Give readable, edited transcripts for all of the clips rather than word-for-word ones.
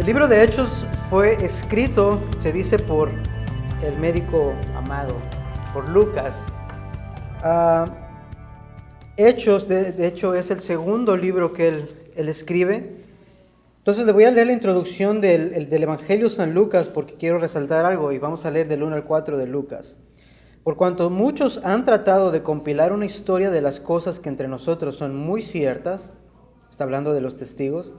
libro de Hechos fue escrito, se dice, por el médico amado, por Lucas. Hechos, de hecho, es el segundo libro que él escribe. Entonces le voy a leer la introducción del Evangelio San Lucas porque quiero resaltar algo y vamos a leer del 1 al 4 de Lucas. Por cuanto muchos han tratado de compilar una historia de las cosas que entre nosotros son muy ciertas, está hablando de los testigos,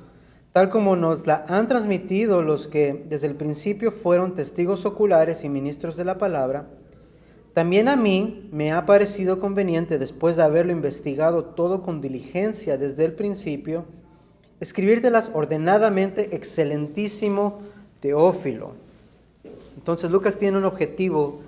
tal como nos la han transmitido los que desde el principio fueron testigos oculares y ministros de la palabra, también a mí me ha parecido conveniente, después de haberlo investigado todo con diligencia desde el principio, escribírtelas ordenadamente, excelentísimo Teófilo. Entonces Lucas tiene un objetivo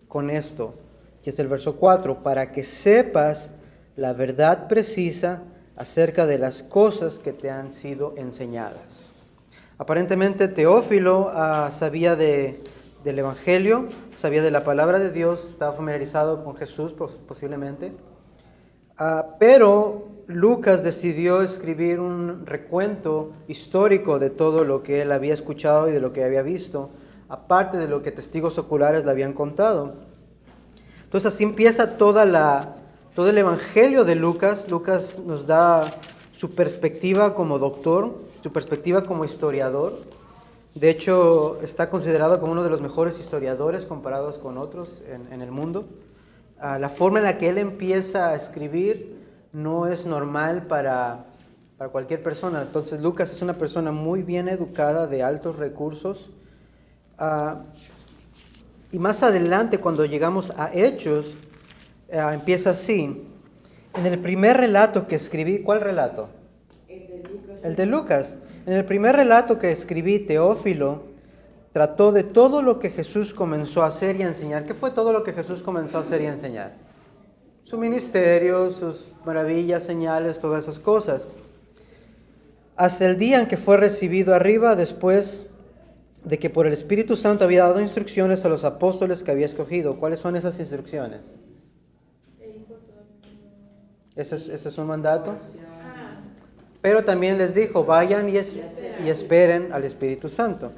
con esto, que es el verso 4, para que sepas la verdad precisa acerca de las cosas que te han sido enseñadas. Aparentemente Teófilo sabía del Evangelio, sabía de la palabra de Dios, estaba familiarizado con Jesús posiblemente, pero Lucas decidió escribir un recuento histórico de todo lo que él había escuchado y de lo que había visto, aparte de lo que testigos oculares le habían contado. Entonces así empieza todo el Evangelio de Lucas. Lucas nos da su perspectiva como doctor, su perspectiva como historiador. De hecho, está considerado como uno de los mejores historiadores comparados con otros en el mundo. La forma en la que él empieza a escribir no es normal para cualquier persona. Entonces Lucas es una persona muy bien educada, de altos recursos. Y más adelante, cuando llegamos a Hechos, empieza así. En el primer relato que escribí, ¿cuál relato? El de Lucas. En el primer relato que escribí, Teófilo trató de todo lo que Jesús comenzó a hacer y a enseñar. ¿Qué fue todo lo que Jesús comenzó a hacer y a enseñar? Su ministerio, sus maravillas, señales, todas esas cosas. Hasta el día en que fue recibido arriba, después de que por el Espíritu Santo había dado instrucciones a los apóstoles que había escogido. ¿Cuáles son esas instrucciones? Ese es un mandato. Pero también les dijo, vayan y esperen al Espíritu Santo.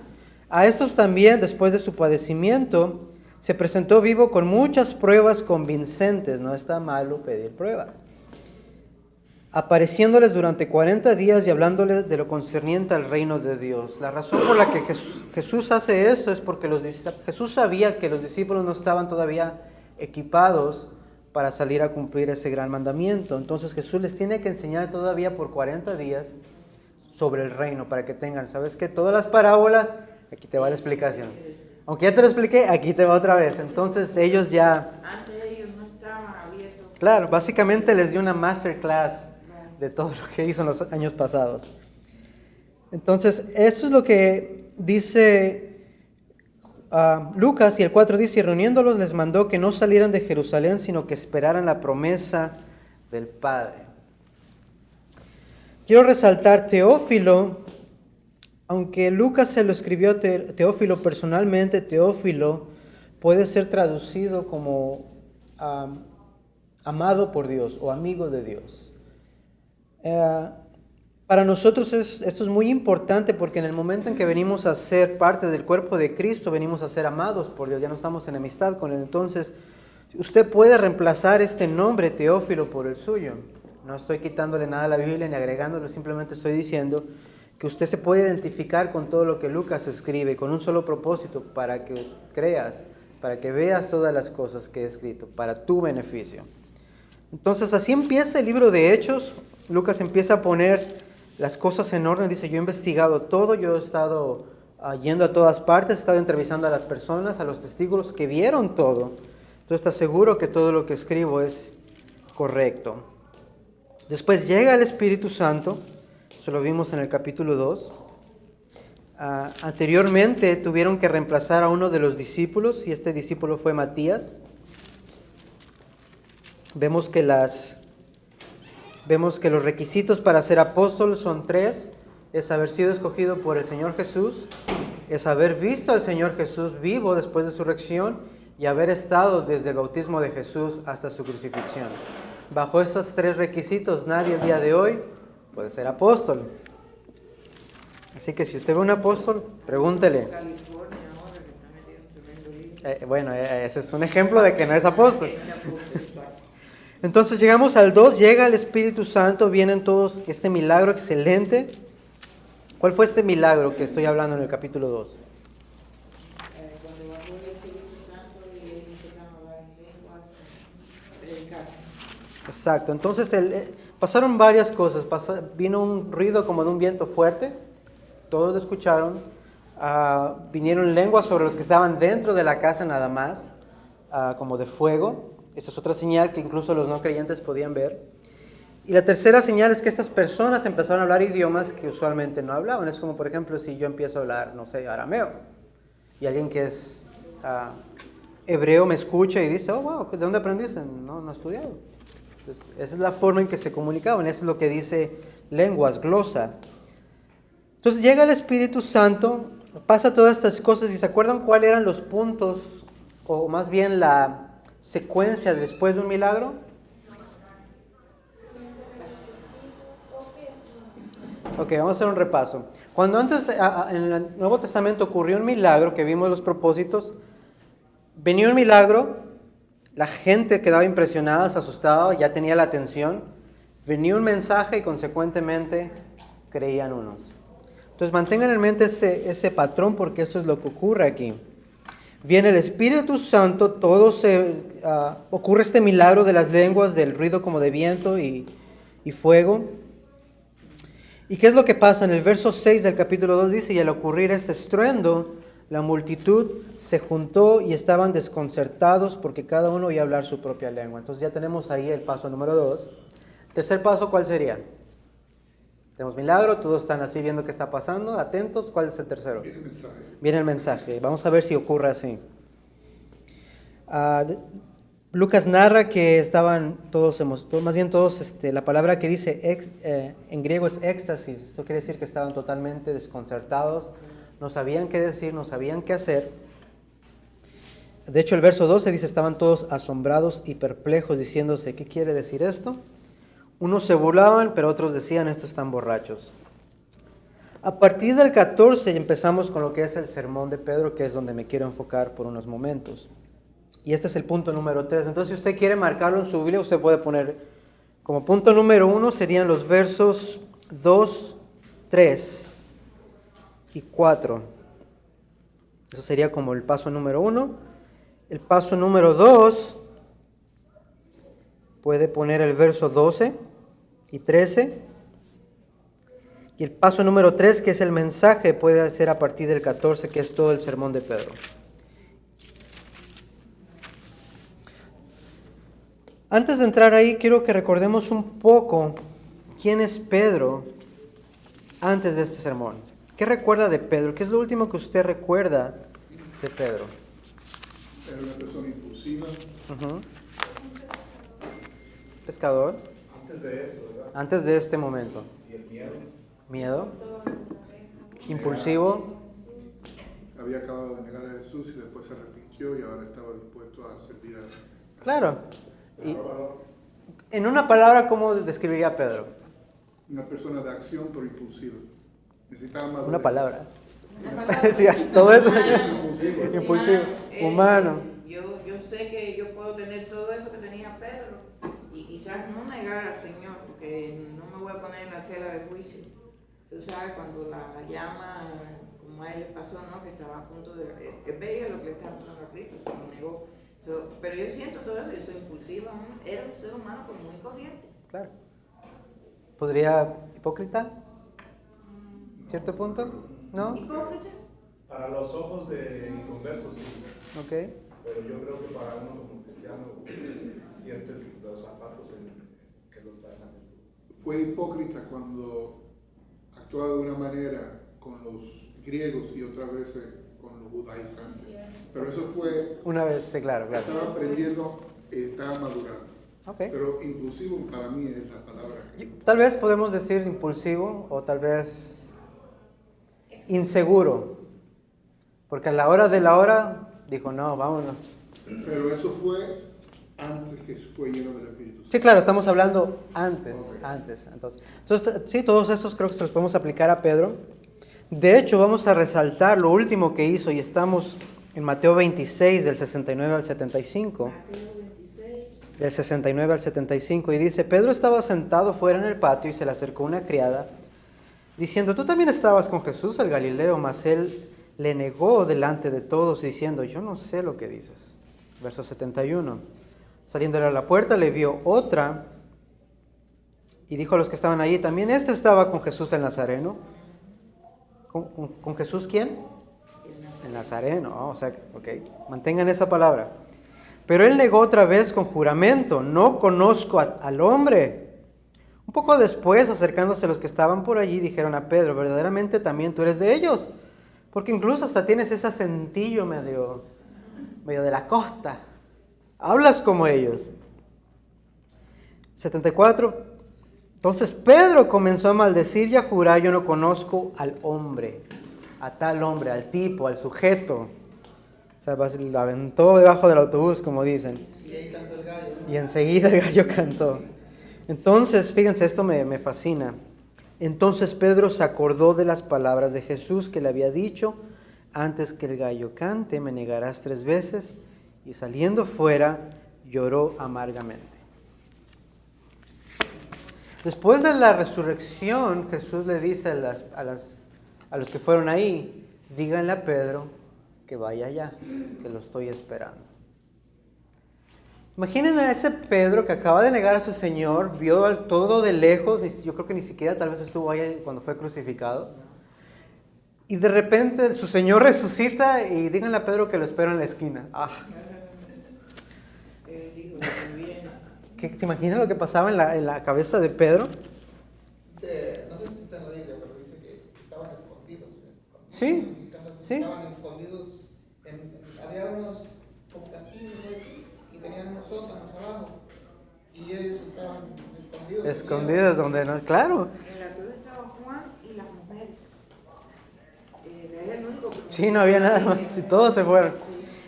A estos también, después de su padecimiento, se presentó vivo con muchas pruebas convincentes. No está malo pedir pruebas. Apareciéndoles durante 40 días y hablándoles de lo concerniente al reino de Dios. La razón por la que Jesús hace esto es porque Jesús sabía que los discípulos no estaban todavía equipados para salir a cumplir ese gran mandamiento. Entonces Jesús les tiene que enseñar todavía por 40 días sobre el reino, para que tengan, ¿sabes qué? Todas las parábolas, aquí te va la explicación. Aunque ya te lo expliqué, aquí te va otra vez. Entonces ellos ya... Antes ellos no estaban abiertos. Claro, básicamente les dio una masterclass de todo lo que hizo en los años pasados. Entonces, eso es lo que dice Lucas, y el 4 dice, y reuniéndolos les mandó que no salieran de Jerusalén, sino que esperaran la promesa del Padre. Quiero resaltar, Teófilo, aunque Lucas se lo escribió Teófilo personalmente, Teófilo puede ser traducido como amado por Dios o amigo de Dios. Para nosotros esto es muy importante porque en el momento en que venimos a ser parte del cuerpo de Cristo, venimos a ser amados por Dios, ya no estamos en amistad con Él. Entonces, usted puede reemplazar este nombre Teófilo por el suyo. No estoy quitándole nada a la Biblia ni agregándolo, simplemente estoy diciendo que usted se puede identificar con todo lo que Lucas escribe, con un solo propósito, para que creas, para que veas todas las cosas que he escrito, para tu beneficio. Entonces, así empieza el libro de Hechos. Lucas empieza a poner las cosas en orden. Dice, yo he investigado todo, yo he estado yendo a todas partes, he estado entrevistando a las personas, a los testigos que vieron todo. Entonces está seguro que todo lo que escribo es correcto. Después llega el Espíritu Santo, eso lo vimos en el capítulo 2. Anteriormente tuvieron que reemplazar a uno de los discípulos, y este discípulo fue Matías. Vemos que los requisitos para ser apóstol son 3. Es haber sido escogido por el Señor Jesús, es haber visto al Señor Jesús vivo después de su resurrección y haber estado desde el bautismo de Jesús hasta su crucifixión. Bajo estos 3 requisitos, nadie el día de hoy puede ser apóstol. Así que si usted ve un apóstol, pregúntele. California ahora que está metido en tremendo lío. Bueno, ese es un ejemplo de que no es apóstol. Es un apóstol, exacto. Entonces llegamos al 2, llega el Espíritu Santo, vienen todos, este milagro excelente. ¿Cuál fue este milagro que estoy hablando en el capítulo 2? Cuando bajó el Espíritu Santo y ellos empezaron a hablar en lenguas, predicar. Exacto, entonces pasaron varias cosas, vino un ruido como de un viento fuerte, todos lo escucharon, vinieron lenguas sobre los que estaban dentro de la casa nada más, como de fuego. Esa es otra señal que incluso los no creyentes podían ver. Y la tercera señal es que estas personas empezaron a hablar idiomas que usualmente no hablaban. Es como, por ejemplo, si yo empiezo a hablar, no sé, arameo, y alguien que es hebreo me escucha y dice, oh, wow, ¿de dónde aprendiste? No he estudiado. Entonces, esa es la forma en que se comunicaban, eso es lo que dice lenguas, glosa. Entonces llega el Espíritu Santo, pasa todas estas cosas, y ¿se acuerdan cuáles eran los puntos, o más bien la secuencia después de un milagro? Ok, vamos a hacer un repaso. Cuando antes en el Nuevo Testamento ocurrió un milagro, que vimos los propósitos, venía un milagro, la gente quedaba impresionada, se asustaba, ya tenía la atención, venía un mensaje y consecuentemente creían unos. Entonces mantengan en mente ese patrón, porque eso es lo que ocurre aquí. Viene el Espíritu Santo, ocurre este milagro de las lenguas, del ruido como de viento y fuego. ¿Y qué es lo que pasa? En el verso 6 del capítulo 2 dice, y al ocurrir este estruendo, la multitud se juntó y estaban desconcertados porque cada uno oía hablar su propia lengua. Entonces ya tenemos ahí el paso número 2. Tercer paso, ¿cuál sería? Tenemos milagro, todos están así viendo qué está pasando, atentos. ¿Cuál es el tercero? Viene el mensaje. Viene el mensaje. Vamos a ver si ocurre así. Lucas narra que estaban todos, más bien todos, la palabra que dice en griego es éxtasis. Eso quiere decir que estaban totalmente desconcertados, no sabían qué decir, no sabían qué hacer. De hecho, el verso 12 dice, estaban todos asombrados y perplejos, diciéndose, ¿qué quiere decir esto? Unos se burlaban, pero otros decían, estos están borrachos. A partir del 14 empezamos con lo que es el sermón de Pedro, que es donde me quiero enfocar por unos momentos. Y este es el punto número 3. Entonces, si usted quiere marcarlo en su Biblia, usted puede poner como punto número 1 serían los versos 2, 3 y 4. Eso sería como el paso número 1. El paso número 2 puede poner el verso 12 y 13. Y el paso número 3, que es el mensaje, puede ser a partir del 14, que es todo el sermón de Pedro. Antes de entrar ahí, quiero que recordemos un poco quién es Pedro antes de este sermón. ¿Qué recuerda de Pedro? ¿Qué es lo último que usted recuerda de Pedro? Era una persona impulsiva. Pescador. Antes de esto, ¿verdad? Antes de este momento. Y el miedo. Miedo. Impulsivo. Había acabado de negar a Jesús y después se arrepintió y ahora estaba dispuesto a servir a... Claro. Y, en una palabra, ¿cómo describiría a Pedro? Una persona de acción pero impulsiva. Necesitaba más... Una palabra. Una palabra. Sí, todo eso. Impulsivo. Impulsivo. Humano. Yo sé que yo puedo tener todo eso que tenía Pedro y quizás no negar al Señor, porque no me voy a poner en la tela de juicio. Tú sabes, cuando la llama, como a él le pasó, ¿no? Que estaba a punto de... Es veía lo que le estaba pasando a Cristo, se lo negó. Pero yo siento todo eso, yo soy impulsiva, ¿no? Era un ser humano como muy corriente. Claro. ¿Podría hipócrita? ¿Cierto punto? ¿No? ¿Hipócrita? Para los ojos de inconversos, sí. Ok. Pero yo creo que para uno como cristiano sientes los zapatos que los pasan. Fue hipócrita cuando actuaba de una manera con los griegos y otras veces con los judaizantes. Pero eso fue... Una vez, sí, claro. Estaba aprendiendo, estaba madurando. Ok. Pero impulsivo para mí es la palabra. Tal vez podemos decir impulsivo o tal vez inseguro. Porque a la hora de la hora dijo, no, vámonos. Pero eso fue antes que fue lleno del Espíritu Santo. Sí, claro, estamos hablando antes, Ok. antes. Entonces, sí, todos esos creo que se los podemos aplicar a Pedro. De hecho, vamos a resaltar lo último que hizo y estamos en Mateo 26, del 69 al 75. Mateo 26. Del 69 al 75, y dice: Pedro estaba sentado fuera en el patio y se le acercó una criada, diciendo: tú también estabas con Jesús el Galileo. Mas él le negó delante de todos, diciendo: yo no sé lo que dices. Verso 71. Saliéndole a la puerta, le vio otra y dijo a los que estaban allí: también este estaba con Jesús el Nazareno. ¿Con Jesús quién? El Nazareno. O sea, ok, mantengan esa palabra. Pero él negó otra vez con juramento: no conozco al hombre. Un poco después, acercándose a los que estaban por allí, dijeron a Pedro: verdaderamente también tú eres de ellos, porque incluso hasta tienes ese acentillo medio de la costa, hablas como ellos. 74. Entonces Pedro comenzó a maldecir y a jurar: yo no conozco al hombre, a tal hombre, al tipo, al sujeto. O sea, lo aventó debajo del autobús, como dicen. Y ahí cantó el gallo. Y enseguida el gallo cantó. Entonces, fíjense, esto me fascina. Entonces Pedro se acordó de las palabras de Jesús que le había dicho: antes que el gallo cante, me negarás 3 veces. Y saliendo fuera, lloró amargamente. Después de la resurrección, Jesús le dice a los que fueron ahí: díganle a Pedro que vaya allá, que lo estoy esperando. Imaginen a ese Pedro que acaba de negar a su Señor, vio todo de lejos, yo creo que ni siquiera tal vez estuvo ahí cuando fue crucificado, y de repente su Señor resucita y díganle a Pedro que lo espero en la esquina. Él dijo también. ¿Te imaginas lo que pasaba en la cabeza de Pedro? Dice, no sé si está en la Biblia, pero dice que estaban escondidos. Sí, sí. Estaban escondidos, había unos como castillos y tenían unos sótanos abajo. Y ellos estaban escondidos. Escondidos donde no, claro. En la cruz estaba Juan y las mujeres. Era el único que Sí, no había nada más, y todos se fueron.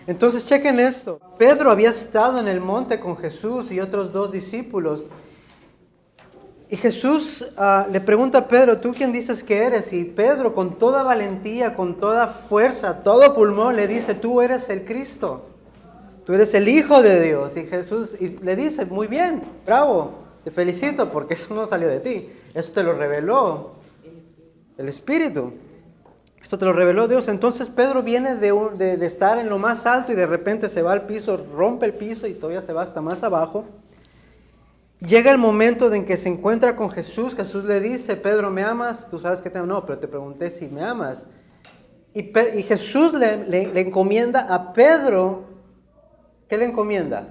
Entonces chequen esto. Pedro había estado en el monte con Jesús y otros 2 discípulos. Y Jesús le pregunta a Pedro: ¿tú quién dices que eres? Y Pedro, con toda valentía, con toda fuerza, todo pulmón, le dice: tú eres el Cristo. Tú eres el Hijo de Dios. Y Jesús le dice: muy bien, bravo, te felicito, porque eso no salió de ti. Eso te lo reveló el Espíritu. Esto te lo reveló Dios. Entonces Pedro viene de estar en lo más alto y de repente se va al piso, rompe el piso y todavía se va hasta más abajo. Llega el momento en que se encuentra con Jesús. Jesús le dice: Pedro, ¿me amas? Tú sabes que te amo. No, pero te pregunté si me amas. Y Jesús le encomienda a Pedro. ¿Qué le encomienda?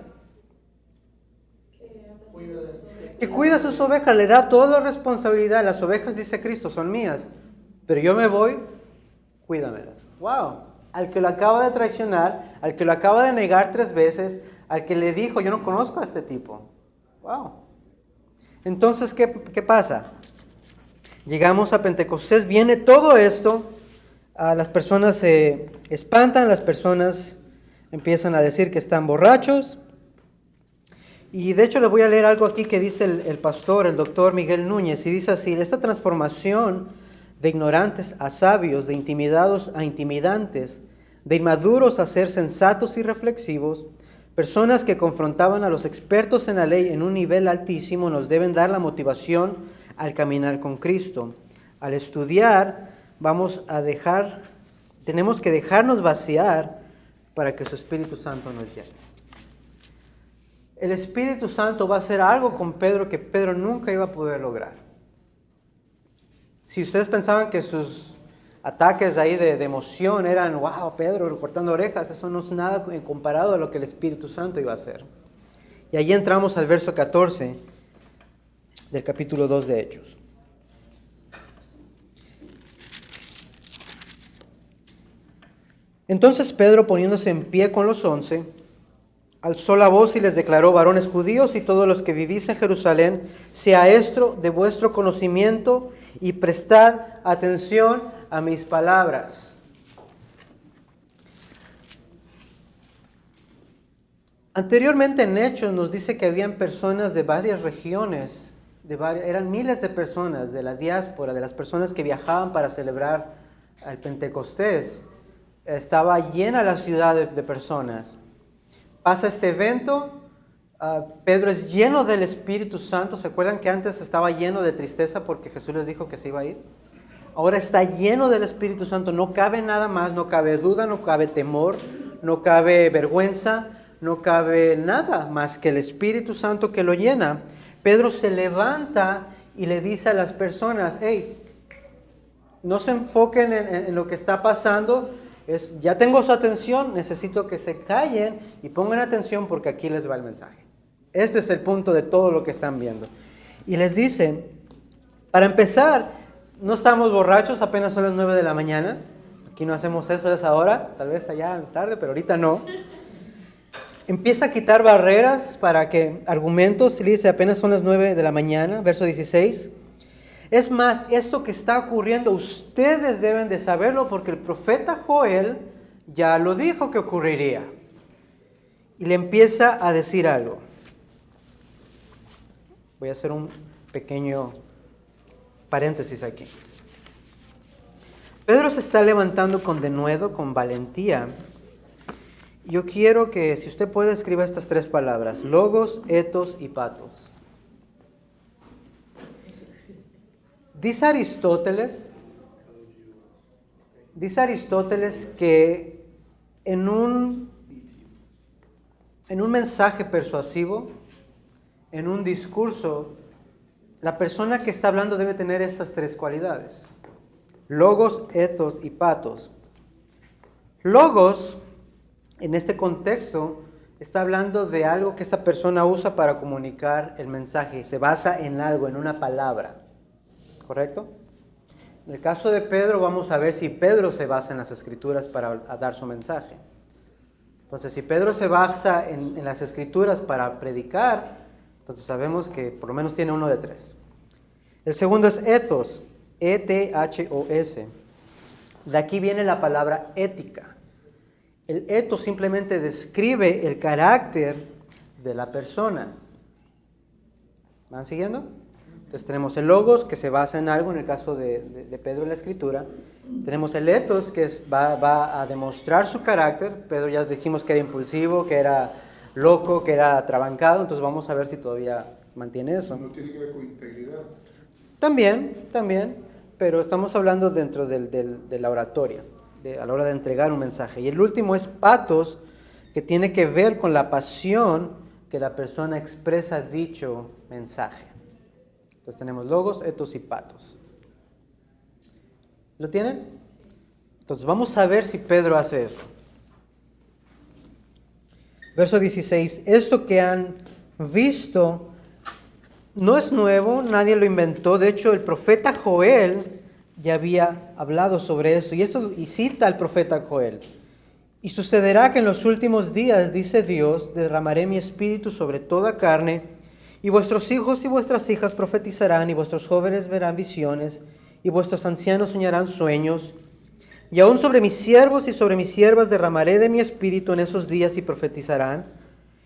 Que cuida sus ovejas. Le da toda la responsabilidad. Las ovejas, dice Cristo, son mías. Pero yo me voy, cuídamelas. ¡Wow! Al que lo acaba de traicionar, al que lo acaba de negar 3 veces, al que le dijo: yo no conozco a este tipo. ¡Wow! Entonces, ¿qué pasa? Llegamos a Pentecostés, viene todo esto, las personas se espantan, las personas empiezan a decir que están borrachos. Y de hecho les voy a leer algo aquí que dice el pastor, el doctor Miguel Núñez, y dice así: esta transformación de ignorantes a sabios, de intimidados a intimidantes, de inmaduros a ser sensatos y reflexivos, personas que confrontaban a los expertos en la ley en un nivel altísimo, nos deben dar la motivación al caminar con Cristo. Al estudiar, tenemos que dejarnos vaciar para que su Espíritu Santo nos llene. El Espíritu Santo va a hacer algo con Pedro que Pedro nunca iba a poder lograr. Si ustedes pensaban que sus ataques ahí de emoción eran: wow, Pedro cortando orejas, eso no es nada comparado a lo que el Espíritu Santo iba a hacer. Y allí entramos al verso 14 del capítulo 2 de Hechos. Entonces Pedro, poniéndose en pie con los 11, alzó la voz y les declaró: varones judíos y todos los que vivís en Jerusalén, sea esto de vuestro conocimiento y prestad atención a mis palabras. Anteriormente en Hechos nos dice que habían personas de varias regiones, eran miles de personas de la diáspora, de las personas que viajaban para celebrar al Pentecostés, estaba llena la ciudad de personas. Pasa este evento, Pedro es lleno del Espíritu Santo. ¿Se acuerdan que antes estaba lleno de tristeza porque Jesús les dijo que se iba a ir? Ahora está lleno del Espíritu Santo, no cabe nada más, no cabe duda, no cabe temor, no cabe vergüenza, no cabe nada más que el Espíritu Santo que lo llena. Pedro se levanta y le dice a las personas, hey, no se enfoquen en lo que está pasando, ya tengo su atención, necesito que se callen y pongan atención porque aquí les va el mensaje. Este es el punto de todo lo que están viendo. Y les dice, para empezar, no estamos borrachos, apenas son las 9 de la mañana. Aquí no hacemos eso a esa hora, tal vez allá tarde, pero ahorita no. Empieza a quitar barreras para que argumentos, le dice apenas son las 9 de la mañana, verso 16. Es más, esto que está ocurriendo, ustedes deben de saberlo porque el profeta Joel ya lo dijo que ocurriría. Y le empieza a decir algo. Voy a hacer un pequeño paréntesis aquí. Pedro se está levantando con denuedo, con valentía. Yo quiero que, si usted puede, escriba estas 3 palabras: logos, etos y patos. Dice Aristóteles que en un mensaje persuasivo, en un discurso, la persona que está hablando debe tener estas 3 cualidades: logos, etos y patos. Logos, en este contexto, está hablando de algo que esta persona usa para comunicar el mensaje. Se basa en algo, en una palabra. ¿Correcto? En el caso de Pedro, vamos a ver si Pedro se basa en las Escrituras para dar su mensaje. Entonces, si Pedro se basa en las Escrituras para predicar, entonces sabemos que por lo menos tiene uno de 3. El segundo es ethos, E-T-H-O-S. De aquí viene la palabra ética. El ethos simplemente describe el carácter de la persona. ¿Van siguiendo? Entonces tenemos el logos, que se basa en algo, en el caso de Pedro en la Escritura. Tenemos el etos, que va a demostrar su carácter. Pedro ya dijimos que era impulsivo, que era loco, que era atrabancado. Entonces vamos a ver si todavía mantiene eso. No tiene que ver con integridad. También, pero estamos hablando dentro de la oratoria, a la hora de entregar un mensaje. Y el último es patos, que tiene que ver con la pasión que la persona expresa dicho mensaje. Entonces tenemos logos, etos y patos. ¿Lo tienen? Entonces vamos a ver si Pedro hace eso. Verso 16. Esto que han visto no es nuevo, nadie lo inventó. De hecho, el profeta Joel ya había hablado sobre esto. Y cita al profeta Joel. Y sucederá que en los últimos días, dice Dios, derramaré mi espíritu sobre toda carne. Y vuestros hijos y vuestras hijas profetizarán, y vuestros jóvenes verán visiones, y vuestros ancianos soñarán sueños. Y aún sobre mis siervos y sobre mis siervas derramaré de mi espíritu en esos días y profetizarán.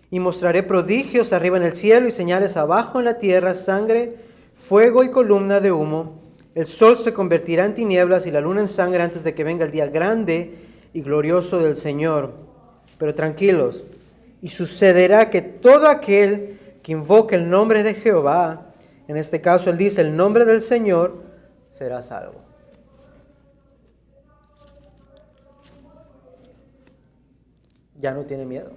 Y mostraré prodigios arriba en el cielo y señales abajo en la tierra, sangre, fuego y columna de humo. El sol se convertirá en tinieblas y la luna en sangre antes de que venga el día grande y glorioso del Señor. Pero tranquilos, y sucederá que todo aquel que invoque el nombre de Jehová, en este caso él dice el nombre del Señor, será salvo. Ya no tiene miedo,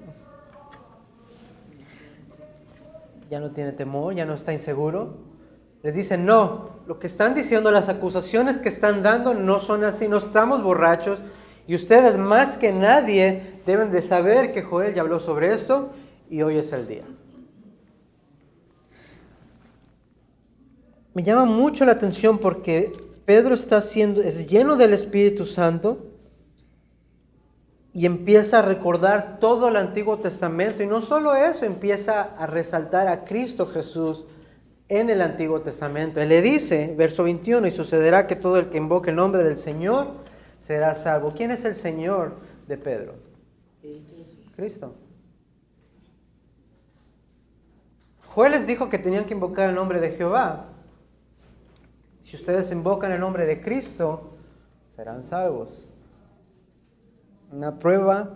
ya no tiene temor, ya no está inseguro. Les dicen, no, lo que están diciendo, las acusaciones que están dando no son así, no estamos borrachos, y ustedes más que nadie deben de saber que Joel ya habló sobre esto y hoy es el día. Me llama mucho la atención porque Pedro es lleno del Espíritu Santo y empieza a recordar todo el Antiguo Testamento. Y no solo eso, empieza a resaltar a Cristo Jesús en el Antiguo Testamento. Él le dice, verso 21, y sucederá que todo el que invoque el nombre del Señor será salvo. ¿Quién es el Señor de Pedro? Cristo. Joel les dijo que tenían que invocar el nombre de Jehová. Si ustedes invocan el nombre de Cristo, serán salvos. Una prueba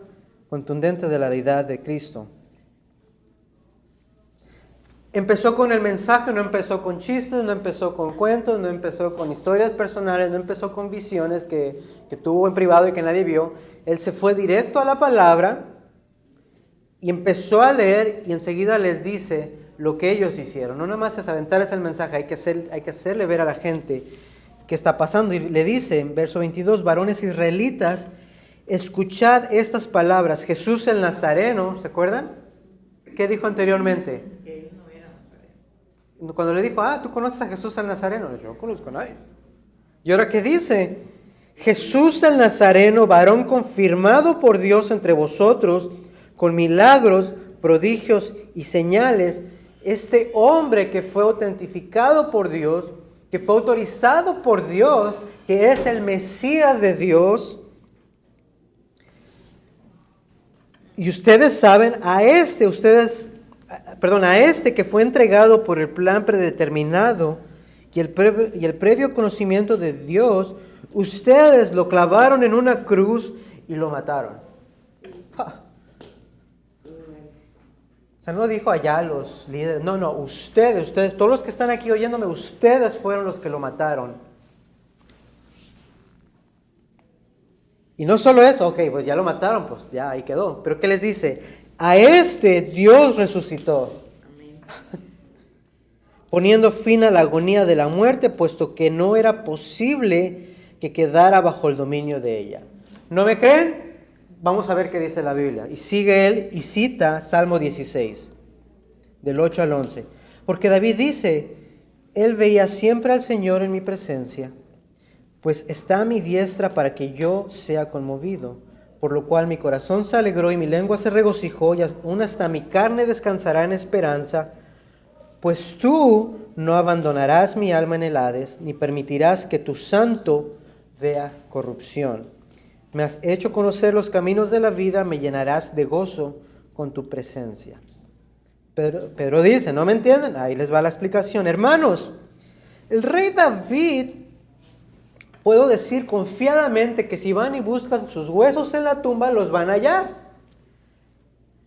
contundente de la deidad de Cristo. Empezó con el mensaje, no empezó con chistes, no empezó con cuentos, no empezó con historias personales, no empezó con visiones que tuvo en privado y que nadie vio. Él se fue directo a la palabra y empezó a leer y enseguida les dice lo que ellos hicieron. No nada más es aventarles el mensaje, hay que hacerle ver a la gente qué está pasando. Y le dice en verso 22, varones israelitas, escuchad estas palabras. Jesús el Nazareno, ¿se acuerdan? ¿Qué dijo anteriormente? Que él no era nazareno. Cuando le dijo, ¿tú conoces a Jesús el Nazareno? Yo no conozco a nadie. ¿Y ahora qué dice? Jesús el Nazareno, varón confirmado por Dios entre vosotros, con milagros, prodigios y señales. Este hombre que fue autentificado por Dios, que fue autorizado por Dios, que es el Mesías de Dios. Y ustedes saben, a este que fue entregado por el plan predeterminado y el previo conocimiento de Dios, ustedes lo clavaron en una cruz y lo mataron. ¡Ja! O sea, no dijo allá los líderes, no, ustedes, todos los que están aquí oyéndome, ustedes fueron los que lo mataron. Y no solo eso, ok, pues ya lo mataron, pues ya ahí quedó. Pero ¿qué les dice? A este Dios resucitó, Amén. poniendo fin a la agonía de la muerte, puesto que no era posible que quedara bajo el dominio de ella. ¿No me creen? Vamos a ver qué dice la Biblia. Y sigue él y cita Salmo 16, del 8 al 11. Porque David dice, él veía siempre al Señor en mi presencia, pues está a mi diestra para que yo sea conmovido, por lo cual mi corazón se alegró y mi lengua se regocijó, y aún hasta mi carne descansará en esperanza, pues tú no abandonarás mi alma en el Hades, ni permitirás que tu santo vea corrupción. Me has hecho conocer los caminos de la vida, me llenarás de gozo con tu presencia. Pedro dice, ¿no me entienden? Ahí les va la explicación. Hermanos, el rey David, puedo decir confiadamente que si van y buscan sus huesos en la tumba, los van a hallar.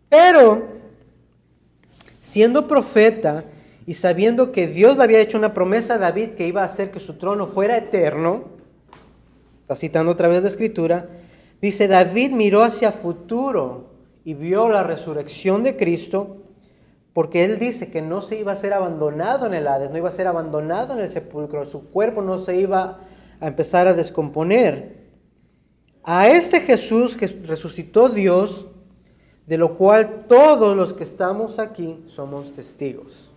Pero, siendo profeta y sabiendo que Dios le había hecho una promesa a David que iba a hacer que su trono fuera eterno, está citando otra vez la escritura, dice, David miró hacia futuro y vio la resurrección de Cristo, porque él dice que no se iba a ser abandonado en el Hades, no iba a ser abandonado en el sepulcro, su cuerpo no se iba a empezar a descomponer. A este Jesús que resucitó Dios, de lo cual todos los que estamos aquí somos testigos.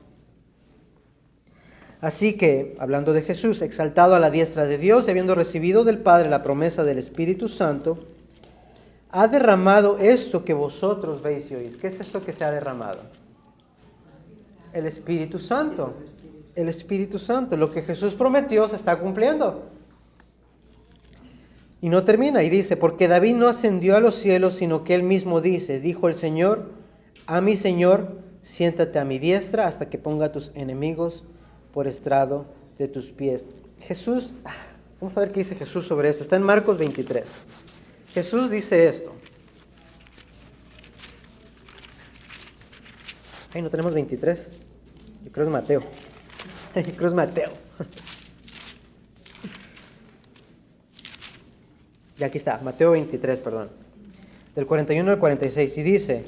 Así que, hablando de Jesús, exaltado a la diestra de Dios y habiendo recibido del Padre la promesa del Espíritu Santo, ha derramado esto que vosotros veis y oís. ¿Qué es esto que se ha derramado? El Espíritu Santo. El Espíritu Santo. Lo que Jesús prometió se está cumpliendo. Y no termina, y dice, porque David no ascendió a los cielos, sino que él mismo dice, dijo el Señor, a mi Señor, siéntate a mi diestra hasta que ponga a tus enemigos por estrado de tus pies. Jesús, vamos a ver qué dice Jesús sobre esto. Está en Marcos 23. Jesús dice esto. Ay, no tenemos 23. Yo creo que es Mateo. Yo creo que es Mateo. Y aquí está, Mateo 23, perdón. Del 41 al 46. Y dice,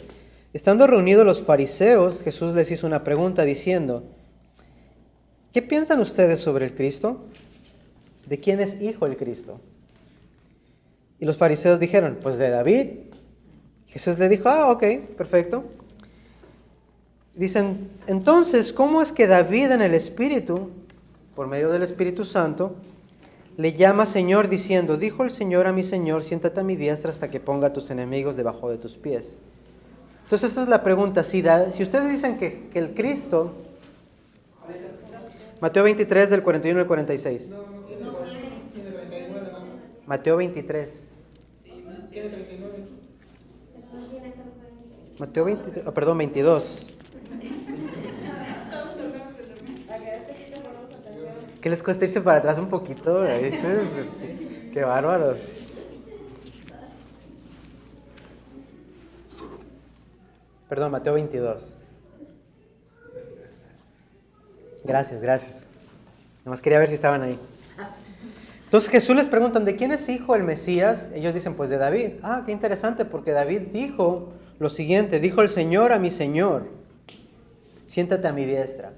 estando reunidos los fariseos, Jesús les hizo una pregunta diciendo, ¿qué piensan ustedes sobre el Cristo? ¿De quién es hijo el Cristo? Y los fariseos dijeron, pues de David. Jesús le dijo, ok, perfecto. Dicen, entonces, ¿cómo es que David en el Espíritu, por medio del Espíritu Santo, le llama Señor diciendo, dijo el Señor a mi Señor, siéntate a mi diestra hasta que ponga a tus enemigos debajo de tus pies? Entonces esta es la pregunta, si ustedes dicen que el Cristo... Mateo 23 del 41 al 46. Tiene 39, ¿no? Mateo 23. Tiene 39. Mateo 23, perdón, 22. ¿Qué les cuesta irse para atrás un poquito? Qué bárbaros. Perdón, Mateo 22. Gracias. Nomás quería ver si estaban ahí. Entonces Jesús les preguntan, ¿de quién es hijo el Mesías? Ellos dicen, pues de David. Ah, qué interesante, porque David dijo lo siguiente, dijo el Señor a mi Señor, siéntate a mi diestra.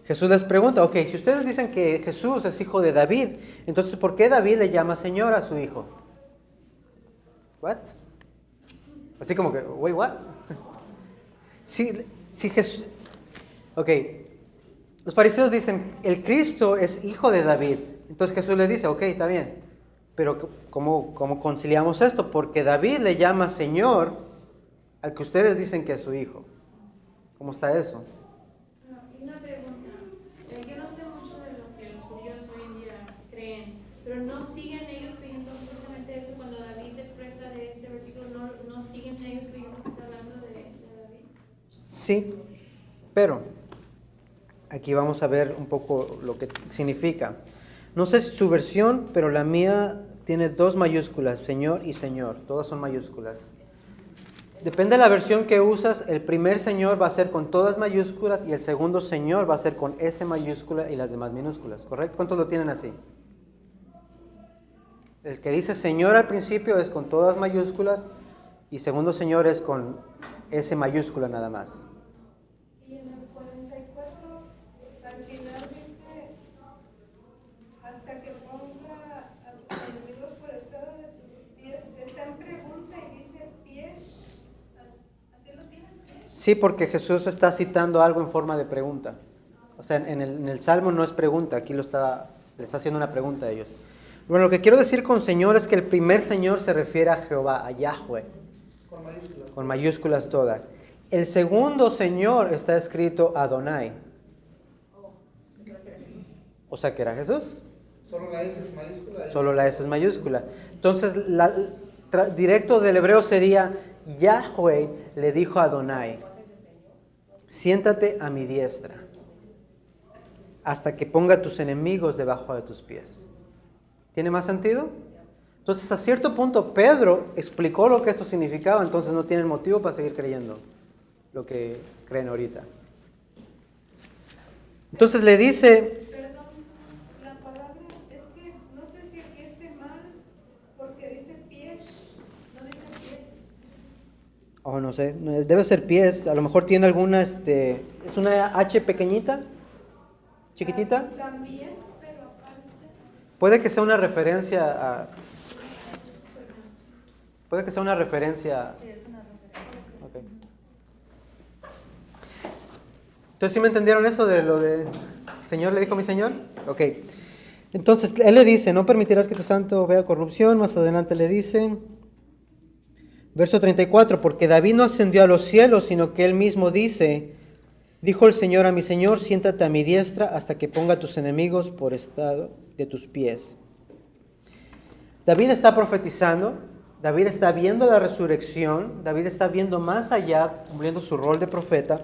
Jesús les pregunta, ok, si ustedes dicen que Jesús es hijo de David, entonces ¿por qué David le llama Señor a su hijo? ¿What? Así como que, wait, what? Si Jesús... Ok, los fariseos dicen, el Cristo es hijo de David. Entonces Jesús le dice, ok, está bien, pero ¿cómo conciliamos esto? Porque David le llama Señor al que ustedes dicen que es su hijo. ¿Cómo está eso? Y una pregunta, yo no sé mucho de lo que los judíos hoy en día creen, pero ¿no siguen ellos creyendo justamente eso cuando David se expresa de ese versículo? ¿No siguen ellos creyendo que está hablando de David? Sí, pero aquí vamos a ver un poco lo que significa. No sé si su versión, pero la mía tiene 2 mayúsculas, Señor y Señor, todas son mayúsculas. Depende de la versión que usas, el primer Señor va a ser con todas mayúsculas y el segundo Señor va a ser con S mayúscula y las demás minúsculas, ¿correcto? ¿Cuántos lo tienen así? El que dice Señor al principio es con todas mayúsculas y segundo Señor es con S mayúscula nada más. Y en el 44, al final dice, hasta que ponga a tus enemigos por estrado de tus pies. Está en pregunta y dice pies. ¿Así lo tienen? Sí, porque Jesús está citando algo en forma de pregunta. O sea, en el Salmo no es pregunta, aquí le está haciendo una pregunta a ellos. Bueno, lo que quiero decir con Señor es que el primer Señor se refiere a Jehová, a Yahweh. Con mayúsculas. Con mayúsculas todas. El segundo Señor está escrito Adonai. O sea, que era Jesús. Solo la S es mayúscula. Solo la S es mayúscula. Entonces, directo del hebreo sería, Yahweh le dijo a Adonai, siéntate a mi diestra, hasta que ponga tus enemigos debajo de tus pies. ¿Tiene más sentido? Entonces, a cierto punto, Pedro explicó lo que esto significaba, entonces no tienen motivo para seguir creyendo lo que creen ahorita. Entonces le dice... Perdón, la palabra es que no sé si aquí esté mal, porque dice pies, no dice pies. Oh, no sé, debe ser pies, a lo mejor tiene alguna, es una H pequeñita, chiquitita. También, pero aparte. Puede que sea una referencia a... Puede que sea una referencia... Ok. Entonces, ¿sí me entendieron eso de lo de Señor le dijo a mi Señor? Ok. Entonces, Él le dice, no permitirás que tu santo vea corrupción. Más adelante le dice, verso 34, porque David no ascendió a los cielos, sino que Él mismo dice, dijo el Señor a mi Señor, siéntate a mi diestra hasta que ponga a tus enemigos por estrado de tus pies. David está profetizando, David está viendo la resurrección, David está viendo más allá, cumpliendo su rol de profeta.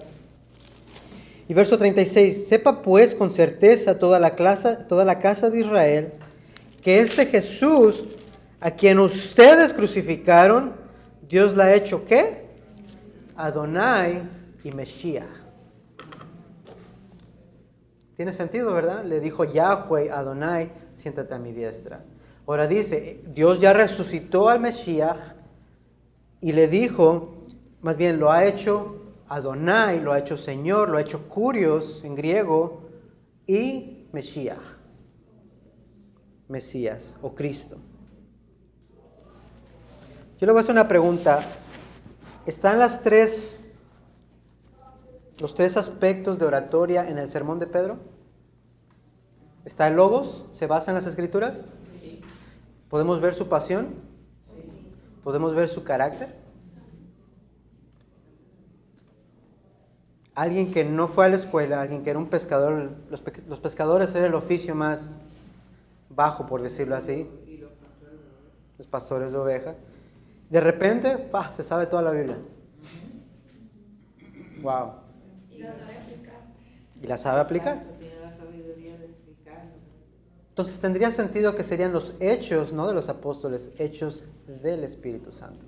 Y verso 36, sepa pues con certeza toda la casa de Israel, que este Jesús, a quien ustedes crucificaron, Dios la ha hecho, ¿qué? Adonai y Mesías. Tiene sentido, ¿verdad? Le dijo Yahweh, Adonai, siéntate a mi diestra. Ahora dice, Dios ya resucitó al Mesías y le dijo, más bien lo ha hecho Adonai, lo ha hecho Señor, lo ha hecho Kurios en griego y Mesías o Cristo. Yo le voy a hacer una pregunta. ¿Están los tres aspectos de oratoria en el sermón de Pedro? ¿Está el Logos? ¿Se basa en las Escrituras? ¿Podemos ver su pasión? ¿Podemos ver su carácter? Alguien que no fue a la escuela, alguien que era un pescador, los pescadores eran el oficio más bajo, por decirlo así, los pastores de oveja. De repente, se sabe toda la Biblia. Wow. Y la sabe aplicar. ¿Y la sabe aplicar? Tiene la sabiduría de explicarlo. Entonces tendría sentido que serían los hechos, no de los apóstoles, hechos del Espíritu Santo.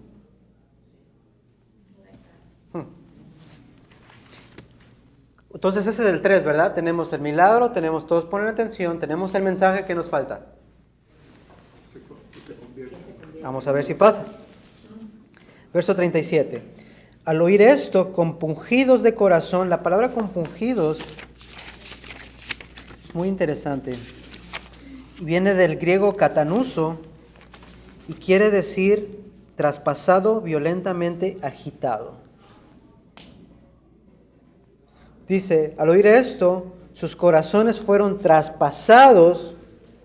Entonces ese es el 3, ¿verdad? Tenemos el milagro, tenemos, todos ponen atención, tenemos el mensaje que nos falta. Se convierte. Vamos a ver si pasa. Verso 37. Al oír esto, compungidos de corazón, la palabra compungidos es muy interesante. Y viene del griego katanuso y quiere decir traspasado, violentamente agitado. Dice, al oír esto, sus corazones fueron traspasados,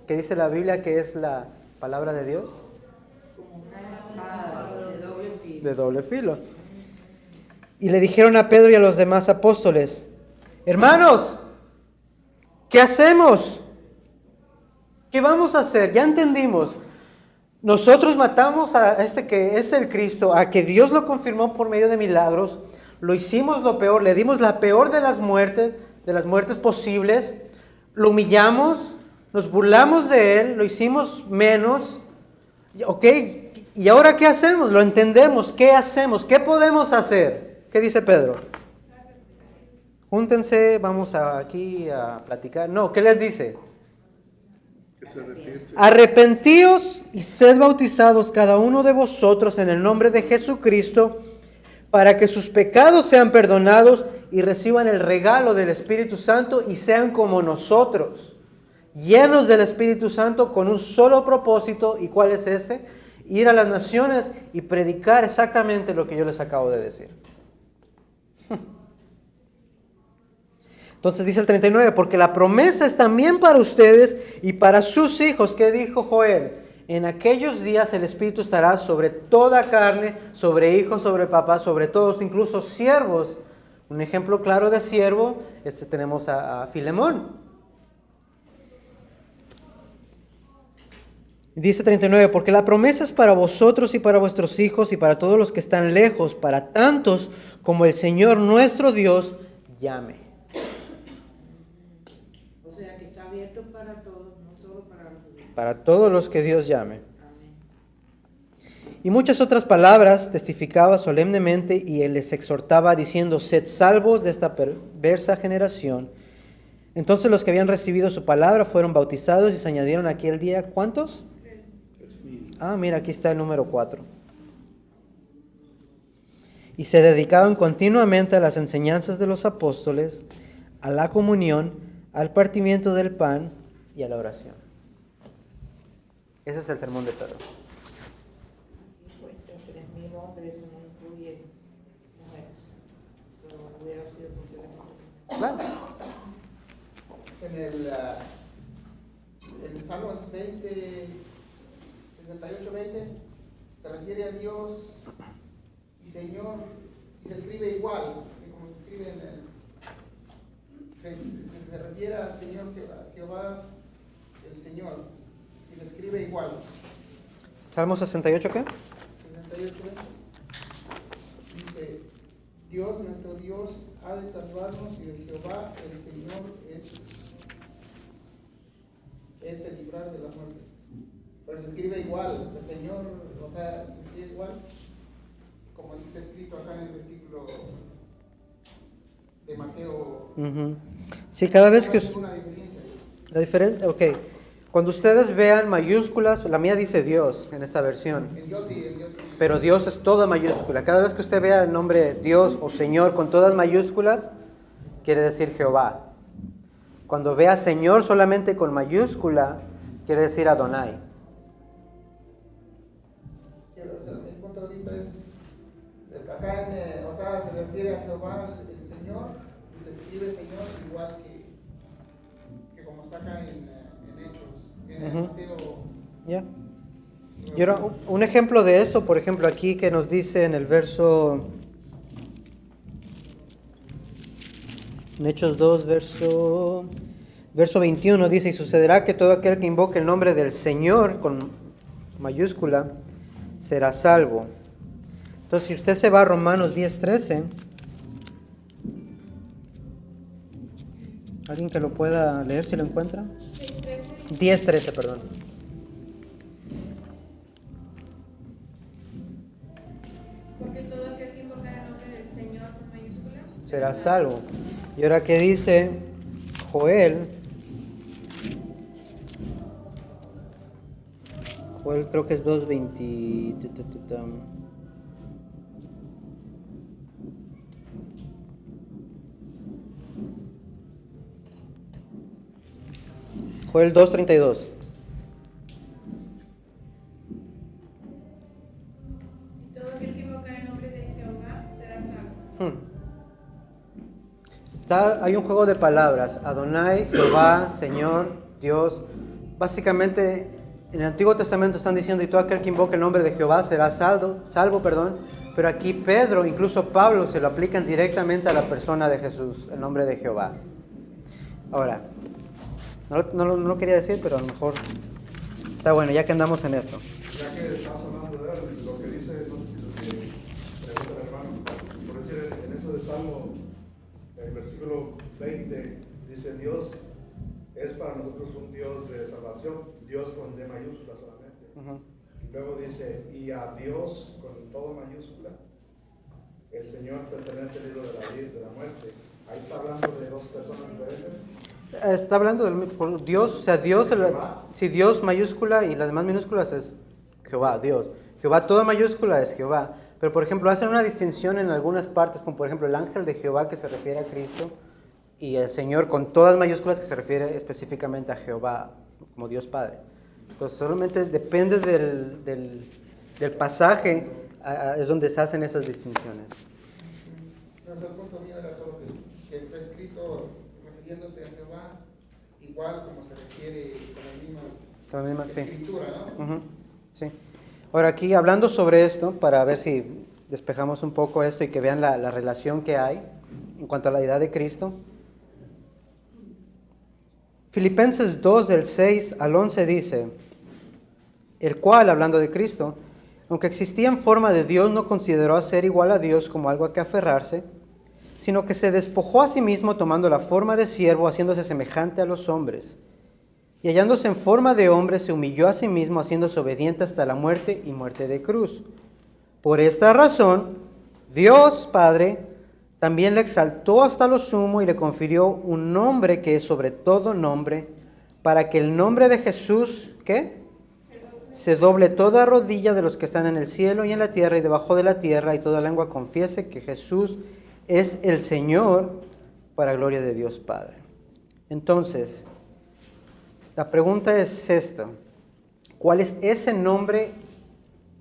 que dice la Biblia que es la palabra de Dios, Como una espada de doble filo. de doble filo. Y le dijeron a Pedro y a los demás apóstoles, hermanos, ¿qué hacemos? ¿Qué vamos a hacer? Ya entendimos. Nosotros matamos a este que es el Cristo, a que Dios lo confirmó por medio de milagros. Lo hicimos lo peor, le dimos la peor de las muertes posibles. Lo humillamos, nos burlamos de él, lo hicimos menos. Ok, ¿y ahora qué hacemos? Lo entendemos. ¿Qué hacemos? ¿Qué podemos hacer? ¿Qué dice Pedro? Júntense, vamos aquí a platicar. No, ¿qué les dice? Que se arrepiente. Arrepentíos y sed bautizados cada uno de vosotros en el nombre de Jesucristo para que sus pecados sean perdonados y reciban el regalo del Espíritu Santo y sean como nosotros, llenos del Espíritu Santo con un solo propósito. ¿Y cuál es ese? Ir a las naciones y predicar exactamente lo que yo les acabo de decir. Entonces dice el 39, porque la promesa es también para ustedes y para sus hijos. ¿Qué dijo Joel? En aquellos días el Espíritu estará sobre toda carne, sobre hijos, sobre papás, sobre todos, incluso siervos. Un ejemplo claro de siervo, tenemos a Filemón. Dice 39, porque la promesa es para vosotros y para vuestros hijos y para todos los que están lejos, para tantos como el Señor nuestro Dios llame. O sea que está abierto para todos, no solo para los judíos. Para todos los que Dios llame. Amén. Y muchas otras palabras testificaba solemnemente y él les exhortaba diciendo, sed salvos de esta perversa generación. Entonces los que habían recibido su palabra fueron bautizados y se añadieron aquel día, ¿cuántos? Ah, mira, aquí está el número 4. Y se dedicaban continuamente a las enseñanzas de los apóstoles, a la comunión, al partimiento del pan y a la oración. Ese es el sermón de Pedro. Aquí cuesta 3.000 hombres, eso no incluye mujeres. Eso hubiera sido posiblemente. Claro. En Salmos 20, 68, 20, se refiere a Dios y Señor, y se escribe igual, que como se escribe se refiere al Señor Jehová, el Señor, y se escribe igual. Salmo 68, ¿qué? 68, dice, Dios, nuestro Dios, ha de salvarnos y de Jehová, el Señor, es el librar de la muerte. Pero se escribe igual, el Señor, o sea, se escribe igual, como está escrito acá en el versículo de Mateo. Uh-huh. Sí, cada vez que... No hay ninguna diferencia. La diferencia, ok. Cuando ustedes vean mayúsculas, la mía dice Dios en esta versión. En Dios sí, en Dios sí. Pero Dios es toda mayúscula. Cada vez que usted vea el nombre Dios o Señor con todas mayúsculas, quiere decir Jehová. Cuando vea Señor solamente con mayúscula, quiere decir Adonai. El punto de vista es, acá o sea, se refiere a Jehová, el Señor, y se escribe Señor igual que como está acá en Hechos, en el Mateo. ¿Ya? Y ahora, un ejemplo de eso, por ejemplo, aquí que nos dice en el verso... En Hechos 2, verso 21, dice, y sucederá que todo aquel que invoque el nombre del Señor, con mayúscula, será salvo. Entonces, si usted se va a Romanos 10:13, alguien que lo pueda leer si lo encuentra. 6:13 10:13, perdón. Porque todo aquel que invocar el nombre del Señor con mayúscula Será salvo. Y ahora que dice Joel creo que es 2:20. Joel 2:32. y todo aquel que invocar el nombre de Jehová será salvo. Hay un juego de palabras, Adonai, Jehová, Señor, Dios. Básicamente, en el Antiguo Testamento están diciendo, y todo aquel que invoque el nombre de Jehová será salvo, pero aquí Pedro, incluso Pablo, se lo aplican directamente a la persona de Jesús, el nombre de Jehová. Ahora, no lo quería decir, pero a lo mejor está bueno, ya que andamos en esto. Ya que estamos hablando de él, lo que dice, no sé si lo que pregunta el hermano, por decir en eso de Salmo, el versículo 20, dice Dios es para nosotros un Dios de salvación, Dios con D mayúscula solamente. Y luego dice, y a Dios con todo mayúscula, el Señor pertenece al libro de la vida y de la muerte. Ahí está hablando de dos personas diferentes. Está hablando del Dios, o sea, si Dios mayúscula y las demás minúsculas es Jehová, Dios. Jehová toda mayúscula es Jehová. Pero por ejemplo, hacen una distinción en algunas partes, como por ejemplo el ángel de Jehová que se refiere a Cristo, y el Señor con todas mayúsculas que se refiere específicamente a Jehová, como Dios Padre. Entonces solamente depende del pasaje, es donde se hacen esas distinciones. No, el punto mío era solo que está escrito refiriéndose a Jehová, igual como se refiere con la misma Sí. escritura, ¿no? Ujú, sí. Ahora aquí hablando sobre esto, para ver si despejamos un poco esto y que vean la relación que hay en cuanto a la deidad de Cristo. Filipenses 2 del 6 al 11 dice, el cual, hablando de Cristo, aunque existía en forma de Dios, no consideró a ser igual a Dios como algo a que aferrarse, sino que se despojó a sí mismo tomando la forma de siervo, haciéndose semejante a los hombres. Y hallándose en forma de hombre, se humilló a sí mismo, haciéndose obediente hasta la muerte y muerte de cruz. Por esta razón, Dios Padre también le exaltó hasta lo sumo y le confirió un nombre que es sobre todo nombre, para que el nombre de Jesús, ¿qué? Se doble toda rodilla de los que están en el cielo y en la tierra y debajo de la tierra, y toda lengua confiese que Jesús es el Señor, para gloria de Dios Padre. Entonces, la pregunta es esta: ¿cuál es ese nombre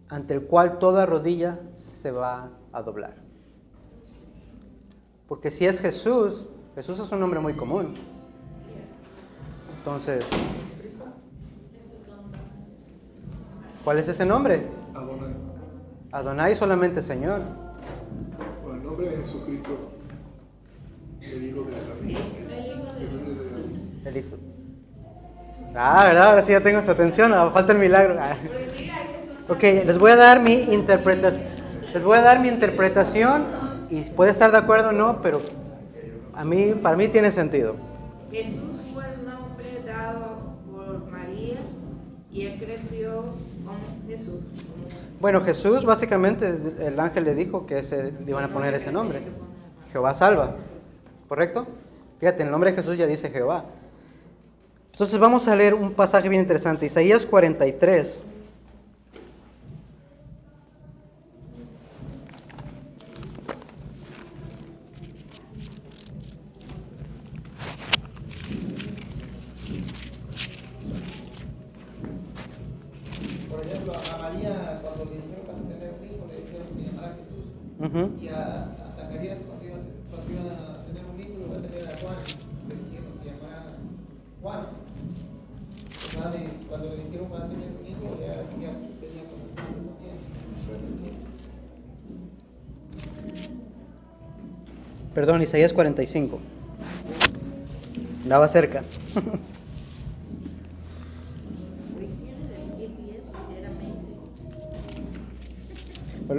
ante el cual toda rodilla se va a doblar? Porque si es Jesús, Jesús es un nombre muy común. Entonces, ¿cuál es ese nombre? Adonai. Adonai solamente Señor. Con el nombre de Jesucristo, el Hijo de David. El Hijo. ¿Verdad? Ahora sí ya tengo su atención, falta el milagro. Ok, les voy a dar mi interpretación. Y puede estar de acuerdo o no, pero para mí tiene sentido. Jesús fue el nombre dado por María y él creció con Jesús. Bueno, Jesús básicamente el ángel le dijo que le iban a poner ese nombre. Jehová salva, ¿correcto? Fíjate, el nombre de Jesús ya dice Jehová. Entonces vamos a leer un pasaje bien interesante, Isaías 43. Por ejemplo, a María, cuando le dijeron que vas a tener un hijo, le dijeron que se llamara Jesús. Ujú. Y a Zacarías, cuando iban a tener un hijo, lo va a tener a Juan. Le dijeron que se llamara Juan. Cuando le dijeron que van a tener un hijo, ya tenían los también. Perdón, Isaías 45. Andaba cerca.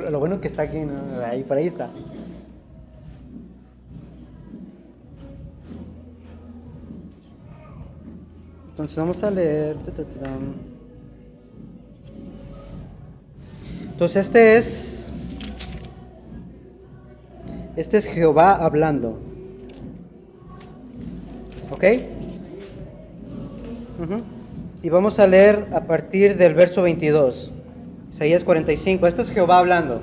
Lo bueno es que está aquí, ¿no? Ahí, por ahí está. Entonces vamos a leer. Entonces este es Jehová hablando. ¿Ok? Ujú. Y vamos a leer a partir del verso 22. Isaías 45. Este es Jehová hablando.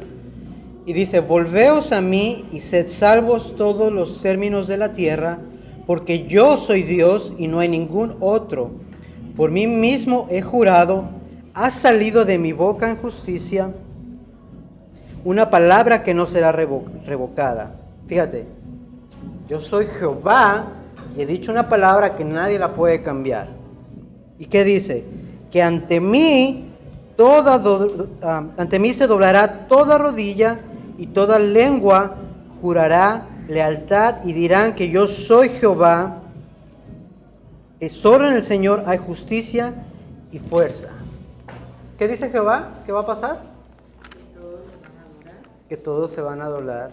Y dice: volveos a mí y sed salvos todos los términos de la tierra, porque yo soy Dios y no hay ningún otro. Por mí mismo he jurado, ha salido de mi boca en justicia una palabra que no será revocada. Fíjate, yo soy Jehová y he dicho una palabra que nadie la puede cambiar. ¿Y qué dice? Que ante mí se doblará toda rodilla y toda lengua jurará lealtad y dirán que yo soy Jehová, que solo en el Señor hay justicia y fuerza. ¿Qué dice Jehová? ¿Qué va a pasar? Que todos se van a doblar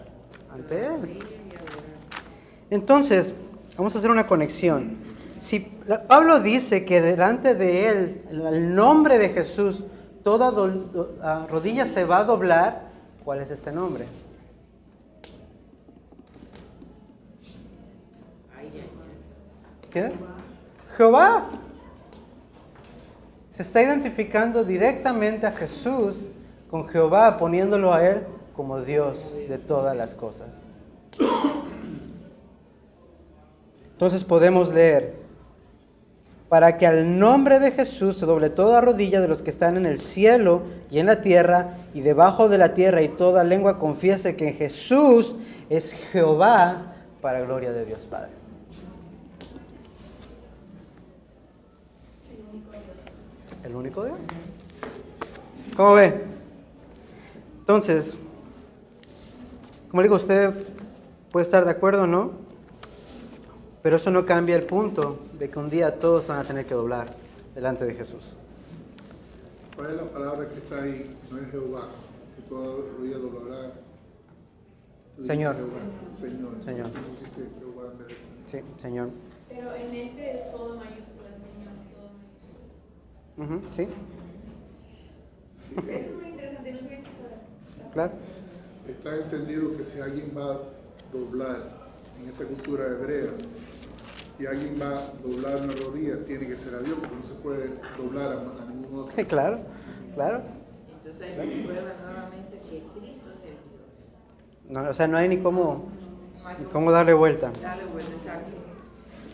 ante Él. Entonces, vamos a hacer una conexión. Si Pablo dice que delante de Él, en el nombre de Jesús, toda rodilla se va a doblar, ¿cuál es este nombre? ¿Qué? Jehová. Se está identificando directamente a Jesús con Jehová, poniéndolo a Él como Dios de todas las cosas. Entonces podemos leer: para que al nombre de Jesús se doble toda rodilla de los que están en el cielo y en la tierra y debajo de la tierra, y toda lengua confiese que Jesús es Jehová, para gloria de Dios Padre. ¿El único Dios? ¿Cómo ve? Entonces, como le digo, usted puede estar de acuerdo o no, pero eso no cambia el punto de que un día todos van a tener que doblar delante de Jesús. ¿Cuál es la palabra que está ahí? No es Jehová, que toda rodilla doblará. Señor. Señor. Señor. ¿Tú dijiste Jehová en vez de Señor? Sí, Señor. Pero en este es todo mayúscula, Señor, todo mayúscula. Sí, Eso es muy interesante, no sabía escuchar eso. claro. Está entendido que si alguien va a doblar en esa cultura hebrea, si alguien va a doblar una rodilla, tiene que ser a Dios, porque no se puede doblar a ningún otro. Sí, claro, claro. Entonces prueba nuevamente que Cristo es el Dios. No, o sea, no hay ni cómo No hay darle vuelta. Dale vuelta, exacto.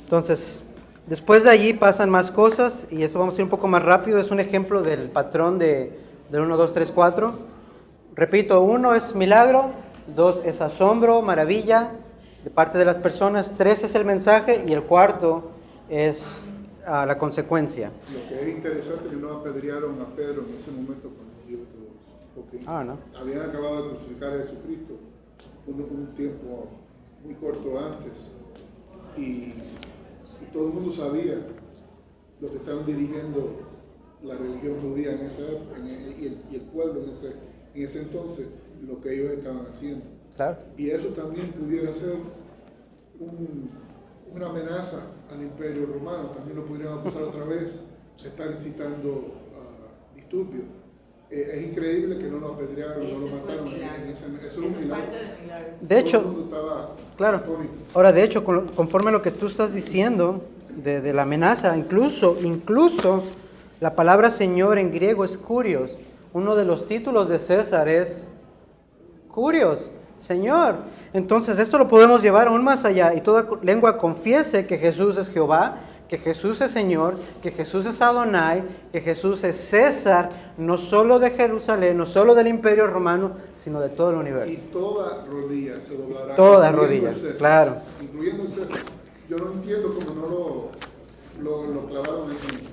Entonces, después de allí pasan más cosas, y esto vamos a ir un poco más rápido. Es un ejemplo del patrón del 1, 2, 3, 4. Repito, 1 es milagro, 2 es asombro, maravilla de parte de las personas, 3 es el mensaje y el cuarto es la consecuencia. Lo que es interesante es que no apedrearon a Pedro en ese momento cuando dio todo eso, porque No. habían acabado de crucificar a Jesucristo un tiempo muy corto antes, y todo el mundo sabía lo que estaban dirigiendo la religión judía en esa época, y el pueblo en ese entonces, lo que ellos estaban haciendo. Claro. Y eso también pudiera ser una amenaza al Imperio Romano. También lo pudieran acusar otra vez de estar incitando disturbios. Es increíble que no lo apedrearon, no lo mataron. Eso es un milagro. De hecho, todo el mundo estaba claro. atónito. Ahora, de hecho, conforme a lo que tú estás diciendo de la amenaza, incluso la palabra Señor en griego es Kurios. Uno de los títulos de César es Kurios, Señor. Entonces esto lo podemos llevar aún más allá, y toda lengua confiese que Jesús es Jehová, que Jesús es Señor, que Jesús es Adonai, que Jesús es César, no solo de Jerusalén, no solo del Imperio Romano, sino de todo el universo. Y toda rodilla se doblará. Toda incluyendo rodilla, el César, claro. Incluyendo el César. Yo no entiendo cómo no lo clavaron en...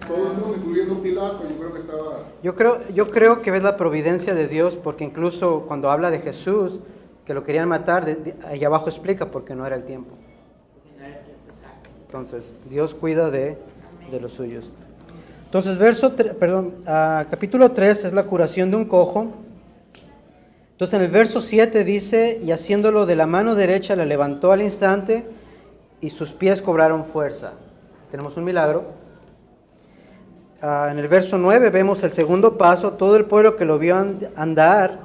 Todo el mundo, incluyendo Pilato, yo creo que estaba... Yo creo que es la providencia de Dios, porque incluso cuando habla de Jesús, que lo querían matar, ahí abajo explica porque no era el tiempo. Entonces, Dios cuida de los suyos. Entonces, capítulo 3 es la curación de un cojo. Entonces, en el verso 7 dice: y haciéndolo de la mano derecha, la levantó al instante, y sus pies cobraron fuerza. tenemos un milagro. En el verso 9 vemos el segundo paso, todo el pueblo que lo vio andar,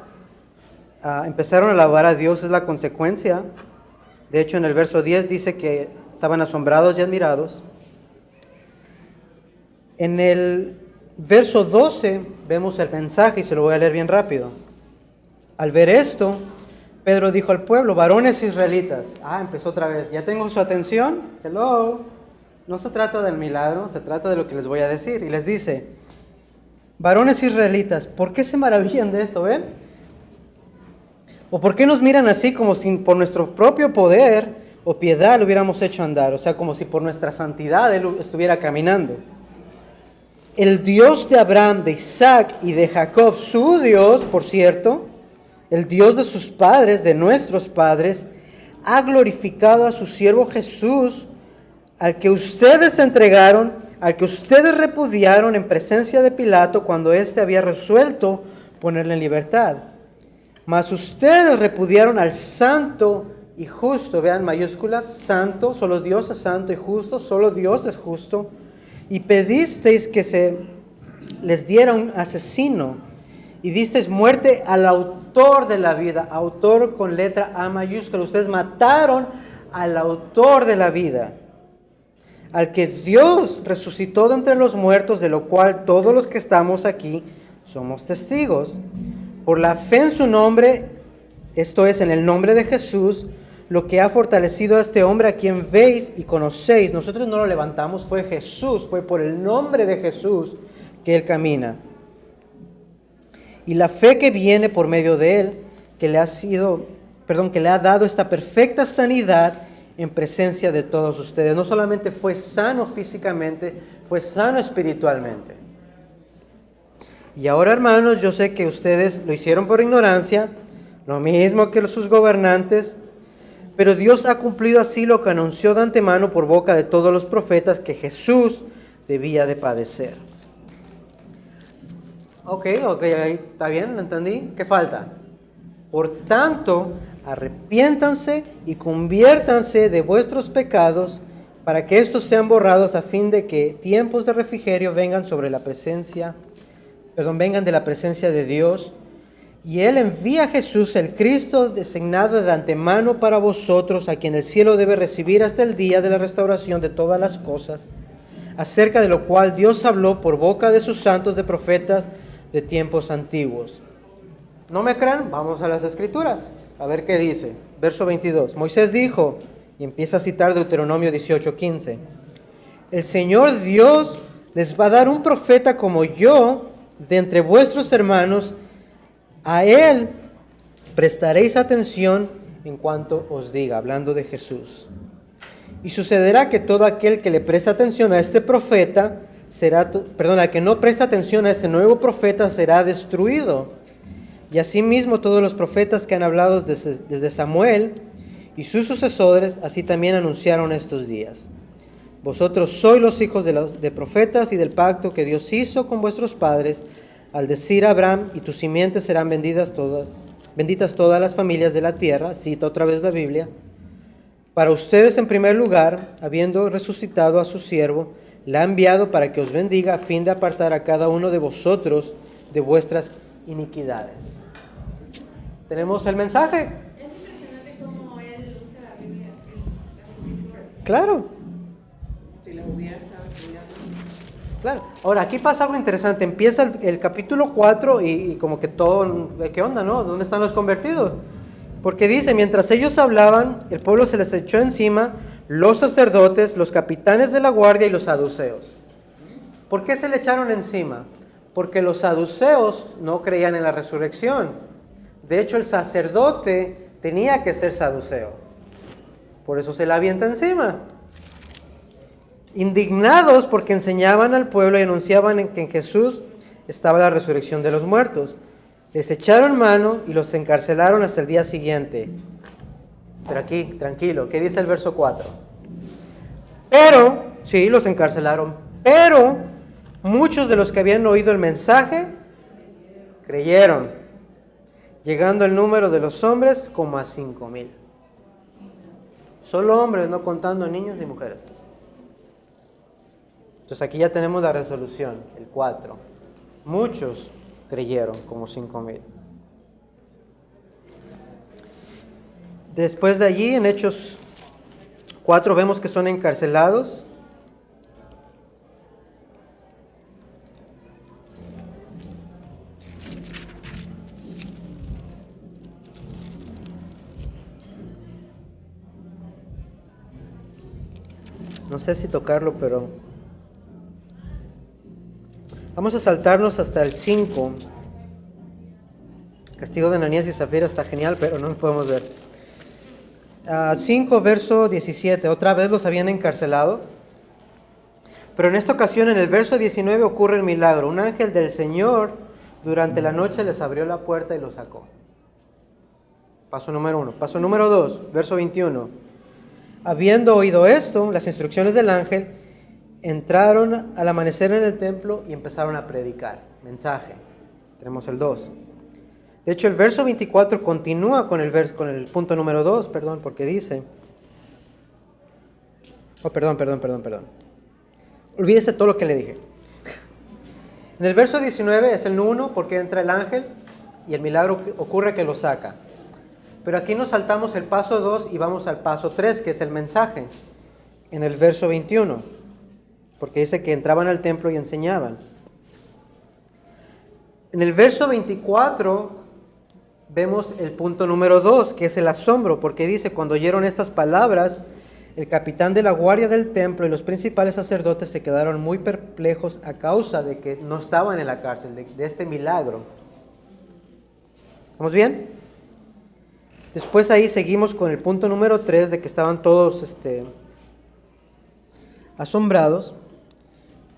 empezaron a alabar a Dios, es la consecuencia. De hecho, en el verso 10 dice que estaban asombrados y admirados. En el verso 12 vemos el mensaje y se lo voy a leer bien rápido. Al ver esto, Pedro dijo al pueblo, varones israelitas. Empezó otra vez. ¿Ya tengo su atención? Hello. No se trata del milagro, se trata de lo que les voy a decir. Y les dice, varones israelitas, ¿por qué se maravillan de esto? ¿Ven? ¿O por qué nos miran así como si por nuestro propio poder o piedad lo hubiéramos hecho andar? O sea, como si por nuestra santidad Él estuviera caminando. El Dios de Abraham, de Isaac y de Jacob, su Dios, por cierto, el Dios de sus padres, de nuestros padres, ha glorificado a su siervo Jesús, al que ustedes entregaron, al que ustedes repudiaron en presencia de Pilato cuando éste había resuelto ponerle en libertad. Mas ustedes repudiaron al santo y justo, vean mayúsculas, santo, solo Dios es santo y justo, solo Dios es justo, y pedisteis que se les diera un asesino, y disteis muerte al autor de la vida, autor con letra A mayúscula. Ustedes mataron al autor de la vida, al que Dios resucitó de entre los muertos, de lo cual todos los que estamos aquí somos testigos. Por la fe en su nombre, esto es, en el nombre de Jesús, lo que ha fortalecido a este hombre a quien veis y conocéis. Nosotros no lo levantamos, fue Jesús, fue por el nombre de Jesús que él camina. Y la fe que viene por medio de él, que le ha dado esta perfecta sanidad en presencia de todos ustedes. No solamente fue sano físicamente, fue sano espiritualmente. Y ahora, hermanos, yo sé que ustedes lo hicieron por ignorancia, lo mismo que sus gobernantes, pero Dios ha cumplido así lo que anunció de antemano por boca de todos los profetas, que Jesús debía de padecer. Ok, ahí está bien, lo entendí. ¿Qué falta? Por tanto, arrepiéntanse y conviértanse de vuestros pecados para que estos sean borrados, a fin de que tiempos de refrigerio vengan de la presencia de Dios. Y Él envía a Jesús, el Cristo, designado de antemano para vosotros, a quien el cielo debe recibir hasta el día de la restauración de todas las cosas, acerca de lo cual Dios habló por boca de sus santos de profetas de tiempos antiguos. ¿No me creen? Vamos a las Escrituras, a ver qué dice. Verso 22. Moisés dijo, y empieza a citar Deuteronomio 18:15, el Señor Dios les va a dar un profeta como yo de entre vuestros hermanos. A él prestaréis atención en cuanto os diga, hablando de Jesús. Y sucederá que todo aquel que le presta atención a este profeta al que no presta atención a este nuevo profeta será destruido. Y asimismo todos los profetas que han hablado desde Samuel y sus sucesores, así también anunciaron estos días. Vosotros sois los hijos de profetas y del pacto que Dios hizo con vuestros padres, al decir a Abraham, y tus simientes serán benditas todas las familias de la tierra, cita otra vez la Biblia. Para ustedes en primer lugar, habiendo resucitado a su siervo, la ha enviado para que os bendiga, a fin de apartar a cada uno de vosotros de vuestras iniquidades. ¿Tenemos el mensaje? Es impresionante cómo él usa la Biblia así, las escrituras. Claro. Si las hubiera estado estudiando. Claro. Ahora, aquí pasa algo interesante. Empieza el capítulo 4 y como que todo, ¿qué onda, no? ¿Dónde están los convertidos? Porque dice, mientras ellos hablaban, el pueblo se les echó encima, los sacerdotes, los capitanes de la guardia y los saduceos. ¿Por qué se le echaron encima? Porque los saduceos no creían en la resurrección. De hecho, el sacerdote tenía que ser saduceo. Por eso se le avienta encima. Indignados porque enseñaban al pueblo y anunciaban que en Jesús estaba la resurrección de los muertos. Les echaron mano y los encarcelaron hasta el día siguiente. Pero aquí, tranquilo, ¿qué dice el verso 4? Pero, sí, los encarcelaron, pero muchos de los que habían oído el mensaje creyeron, llegando el número de los hombres como a 5,000. Solo hombres, no contando niños ni mujeres. Entonces aquí ya tenemos la resolución, el 4. Muchos creyeron, como 5,000. Después de allí, en Hechos 4, vemos que son encarcelados. No sé si tocarlo, pero vamos a saltarnos hasta el 5. El castigo de Ananías y Zafira está genial, pero no lo podemos ver. 5, verso 17. Otra vez los habían encarcelado. Pero en esta ocasión, en el verso 19, ocurre el milagro. Un ángel del Señor durante la noche les abrió la puerta y los sacó. Paso número 1. Paso número 2, verso 21. Habiendo oído esto, las instrucciones del ángel, entraron al amanecer en el templo y empezaron a predicar. Mensaje. Tenemos el 2. De hecho, el verso 24 continúa con el punto número 2, porque dice... Perdón. Olvídese todo lo que le dije. En el verso 19 es el 1 porque entra el ángel y el milagro ocurre que lo saca. Pero aquí nos saltamos el paso 2 y vamos al paso 3, que es el mensaje, en el verso 21, porque dice que entraban al templo y enseñaban. En el verso 24 vemos el punto número 2, que es el asombro, porque dice, cuando oyeron estas palabras, el capitán de la guardia del templo y los principales sacerdotes se quedaron muy perplejos a causa de que no estaban en la cárcel, de este milagro. ¿Vamos bien? Después ahí seguimos con el punto número 3 de que estaban todos asombrados.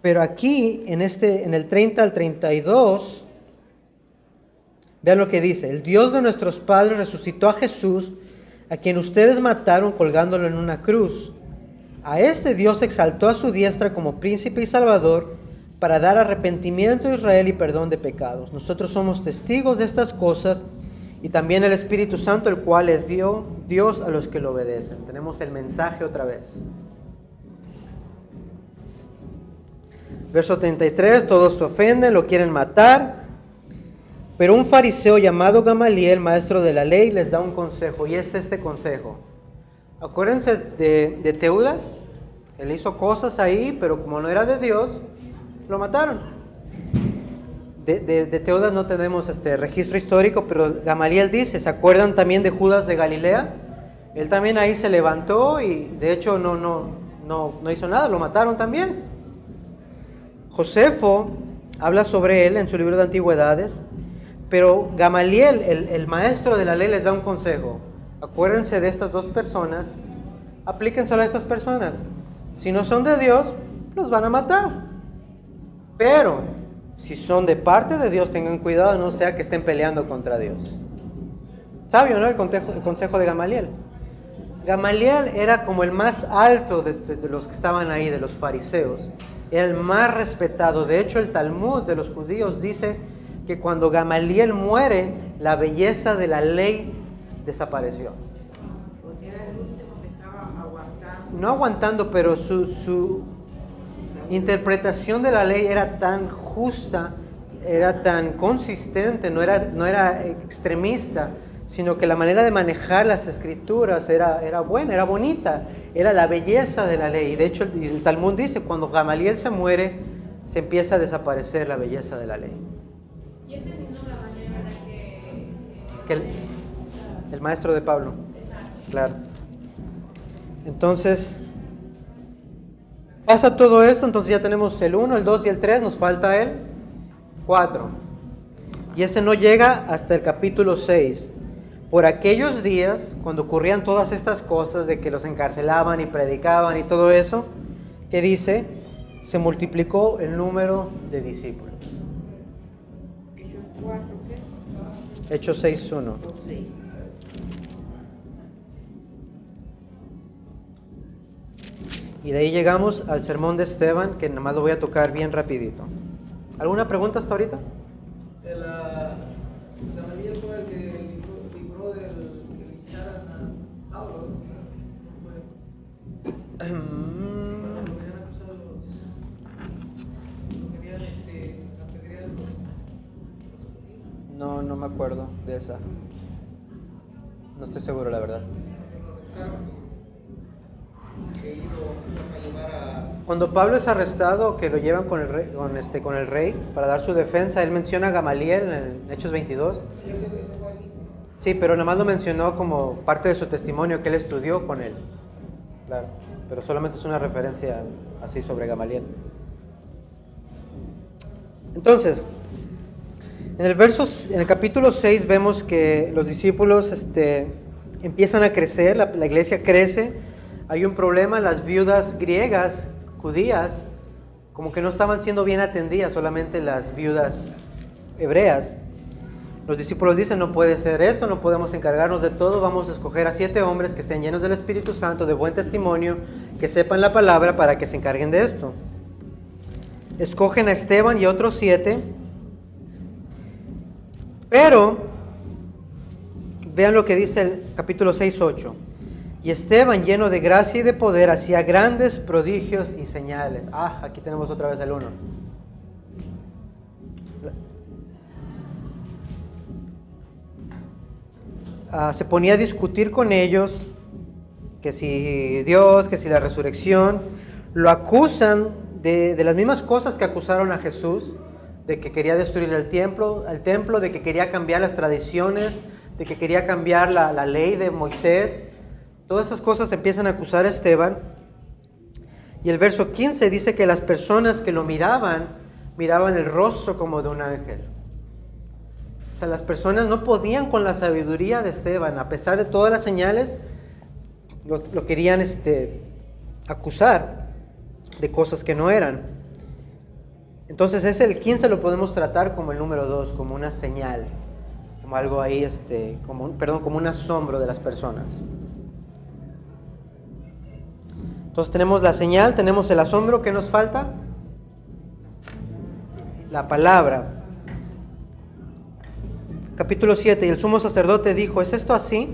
Pero aquí, en el 30 al 32, vean lo que dice. El Dios de nuestros padres resucitó a Jesús, a quien ustedes mataron colgándolo en una cruz. A este Dios exaltó a su diestra como príncipe y salvador para dar arrepentimiento a Israel y perdón de pecados. Nosotros somos testigos de estas cosas y también el Espíritu Santo, el cual le dio Dios a los que lo obedecen. Tenemos el mensaje otra vez. Verso 33, todos se ofenden, lo quieren matar, pero un fariseo llamado Gamaliel, maestro de la ley, les da un consejo, y es este consejo. Acuérdense de Teudas, él hizo cosas ahí, pero como no era de Dios, lo mataron. De Teudas no tenemos registro histórico, pero Gamaliel dice, ¿se acuerdan también de Judas de Galilea? Él también ahí se levantó y de hecho no hizo nada, lo mataron también. Josefo habla sobre él en su libro de Antigüedades, pero Gamaliel, el maestro de la ley, les da un consejo. Acuérdense de estas dos personas, aplíquenselo a estas personas. Si no son de Dios, los van a matar. Pero si son de parte de Dios, tengan cuidado, no sea que estén peleando contra Dios. Sabio, ¿no? El consejo de Gamaliel. Gamaliel era como el más alto de los que estaban ahí, de los fariseos. Era el más respetado. De hecho, el Talmud de los judíos dice que cuando Gamaliel muere, la belleza de la ley desapareció. Porque era el último que estaba aguantando. No aguantando, pero su interpretación de la ley era tan justa, era tan consistente, no era extremista, sino que la manera de manejar las escrituras era buena, era bonita, era la belleza de la ley. De hecho, el Talmud dice, cuando Gamaliel se muere, se empieza a desaparecer la belleza de la ley. Y ese mismo Gamaliel, ¿verdad? Que el maestro de Pablo. Exacto. Claro. Entonces, pasa todo esto, entonces ya tenemos el 1, el 2 y el 3, nos falta el 4. Y ese no llega hasta el capítulo 6. Por aquellos días, cuando ocurrían todas estas cosas de que los encarcelaban y predicaban y todo eso, que dice, se multiplicó el número de discípulos. Hechos 4, ¿qué? Hechos 6:1. O 6. Y de ahí llegamos al sermón de Esteban, que nada más lo voy a tocar bien rapidito. ¿Alguna pregunta hasta ahorita? Gamaliel fue el que libró del que lincharan a Pablo. no me acuerdo de esa. No estoy seguro, la verdad. Cuando Pablo es arrestado, que lo llevan con el rey para dar su defensa, él menciona a Gamaliel en Hechos 22. Sí, pero nada más lo mencionó como parte de su testimonio que él estudió con él. Claro, pero solamente es una referencia así sobre Gamaliel. Entonces, en el capítulo 6 vemos que los discípulos empiezan a crecer, la iglesia crece. Hay un problema, las viudas griegas, judías, como que no estaban siendo bien atendidas, solamente las viudas hebreas. Los discípulos dicen, no puede ser esto, no podemos encargarnos de todo, vamos a escoger a 7 hombres que estén llenos del Espíritu Santo, de buen testimonio, que sepan la palabra para que se encarguen de esto. Escogen a Esteban y otros 7, pero vean lo que dice el capítulo 6:8. Y Esteban, lleno de gracia y de poder, hacía grandes prodigios y señales. Aquí tenemos otra vez el 1. Se ponía a discutir con ellos, que si Dios, que si la resurrección. Lo acusan de las mismas cosas que acusaron a Jesús, de que quería destruir el templo, de que quería cambiar las tradiciones, de que quería cambiar la ley de Moisés. Todas esas cosas empiezan a acusar a Esteban. Y el verso 15 dice que las personas que lo miraban el rostro como de un ángel. O sea, las personas no podían con la sabiduría de Esteban, a pesar de todas las señales, lo querían acusar de cosas que no eran. Entonces el 15 lo podemos tratar como el número 2, como una señal, como algo ahí, como un asombro de las personas. Entonces tenemos la señal, tenemos el asombro. ¿Qué nos falta? La palabra. Capítulo 7, y el sumo sacerdote dijo, ¿es esto así?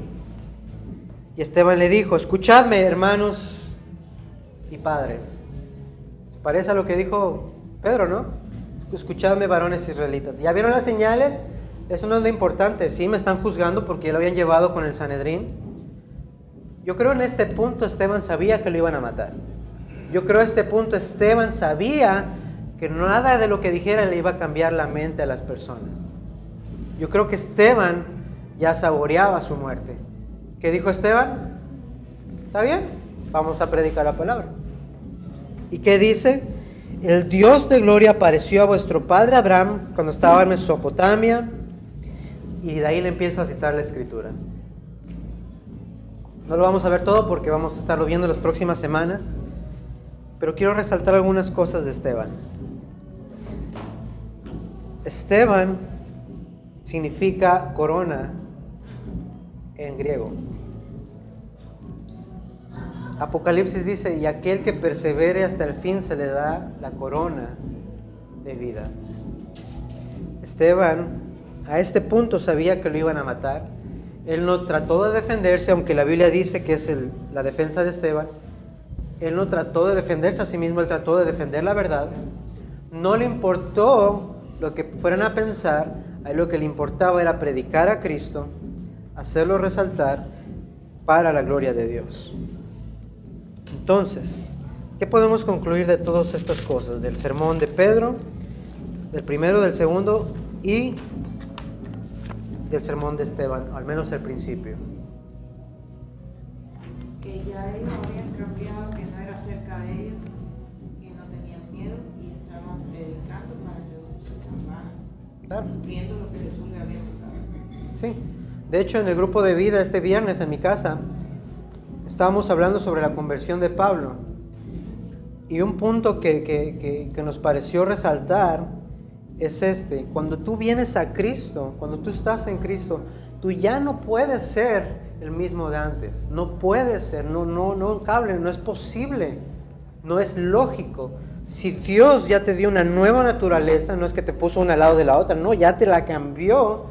Y Esteban le dijo, escuchadme, hermanos y padres. ¿Se parece a lo que dijo Pedro, no? Escuchadme, varones israelitas. ¿Ya vieron las señales? Eso no es lo importante. Sí, me están juzgando porque ya lo habían llevado con el Sanedrín. Yo creo en este punto Esteban sabía que lo iban a matar. Yo creo en este punto Esteban sabía que nada de lo que dijera le iba a cambiar la mente a las personas. Yo creo que Esteban ya saboreaba su muerte. ¿Qué dijo Esteban? ¿Está bien? Vamos a predicar la palabra. ¿Y qué dice? El Dios de gloria apareció a vuestro padre Abraham cuando estaba en Mesopotamia. Y de ahí le empieza a citar la escritura. No lo vamos a ver todo porque vamos a estarlo viendo las próximas semanas, pero quiero resaltar algunas cosas de Esteban. Esteban significa corona en griego. Apocalipsis dice, y aquel que persevere hasta el fin se le da la corona de vida. Esteban a este punto sabía que lo iban a matar. Él no trató de defenderse, aunque la Biblia dice que es la defensa de Esteban. Él no trató de defenderse a sí mismo, él trató de defender la verdad. No le importó lo que fueran a pensar, a él lo que le importaba era predicar a Cristo, hacerlo resaltar para la gloria de Dios. Entonces, ¿qué podemos concluir de todas estas cosas? Del sermón de Pedro, del primero, del segundo y del sermón de Esteban, al menos al principio. Que ya ellos habían cambiado, que no era cerca de ellos, que no tenían miedo y estaban predicando para que otros se salvaran, Claro. cumpliendo lo que Jesús le había mandado. Sí. De hecho, en el grupo de vida este viernes en mi casa, estábamos hablando sobre la conversión de Pablo. Y un punto que nos pareció resaltar es cuando tú vienes a Cristo, cuando tú estás en Cristo, tú ya no puedes ser el mismo de antes. No puedes ser, no cabe, no es posible, no es lógico. Si Dios ya te dio una nueva naturaleza, no es que te puso una al lado de la otra, no, ya te la cambió,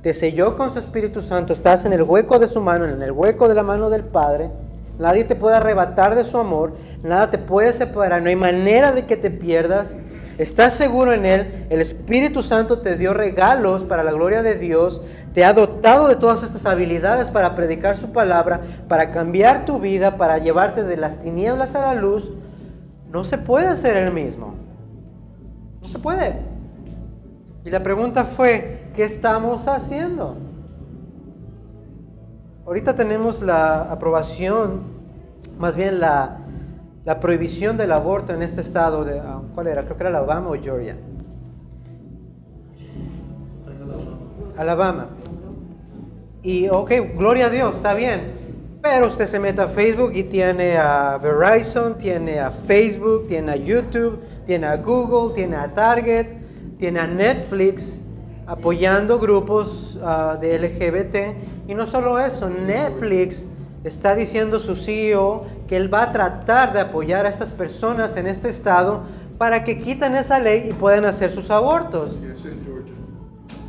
te selló con su Espíritu Santo, estás en el hueco de su mano, en el hueco de la mano del Padre. Nadie te puede arrebatar de su amor, nada te puede separar, no hay manera de que te pierdas. estás seguro en Él, el Espíritu Santo te dio regalos para la gloria de Dios, te ha dotado de todas estas habilidades para predicar su palabra, para cambiar tu vida, para llevarte de las tinieblas a la luz, no se puede ser el mismo. No se puede. Y la pregunta fue, ¿qué estamos haciendo? Ahorita tenemos la aprobación, más bien la prohibición del aborto en este estado de, ¿cuál era? Creo que era Alabama o Georgia. Alabama. Y ok, gloria a Dios, está bien. Pero usted se mete a Facebook y tiene a Verizon, tiene a Facebook, tiene a YouTube, tiene a Google, tiene a Target, tiene a Netflix apoyando grupos de LGBT. Y no solo eso, Netflix está diciendo su CEO que él va a tratar de apoyar a estas personas en este estado para que quiten esa ley y puedan hacer sus abortos. Y eso es Georgia.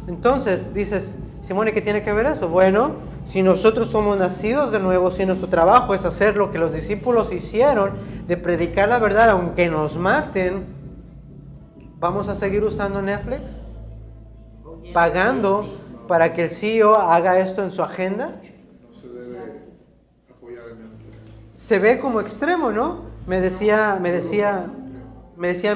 Entonces dices, Simone, ¿qué tiene que ver eso? Bueno, si nosotros somos nacidos de nuevo, si nuestro trabajo es hacer lo que los discípulos hicieron, de predicar la verdad aunque nos maten, ¿vamos a seguir usando Netflix? ¿Pagando para que el CEO haga esto en su agenda? No se debe apoyar a Netflix. Se ve como extremo, ¿no? Me decía mi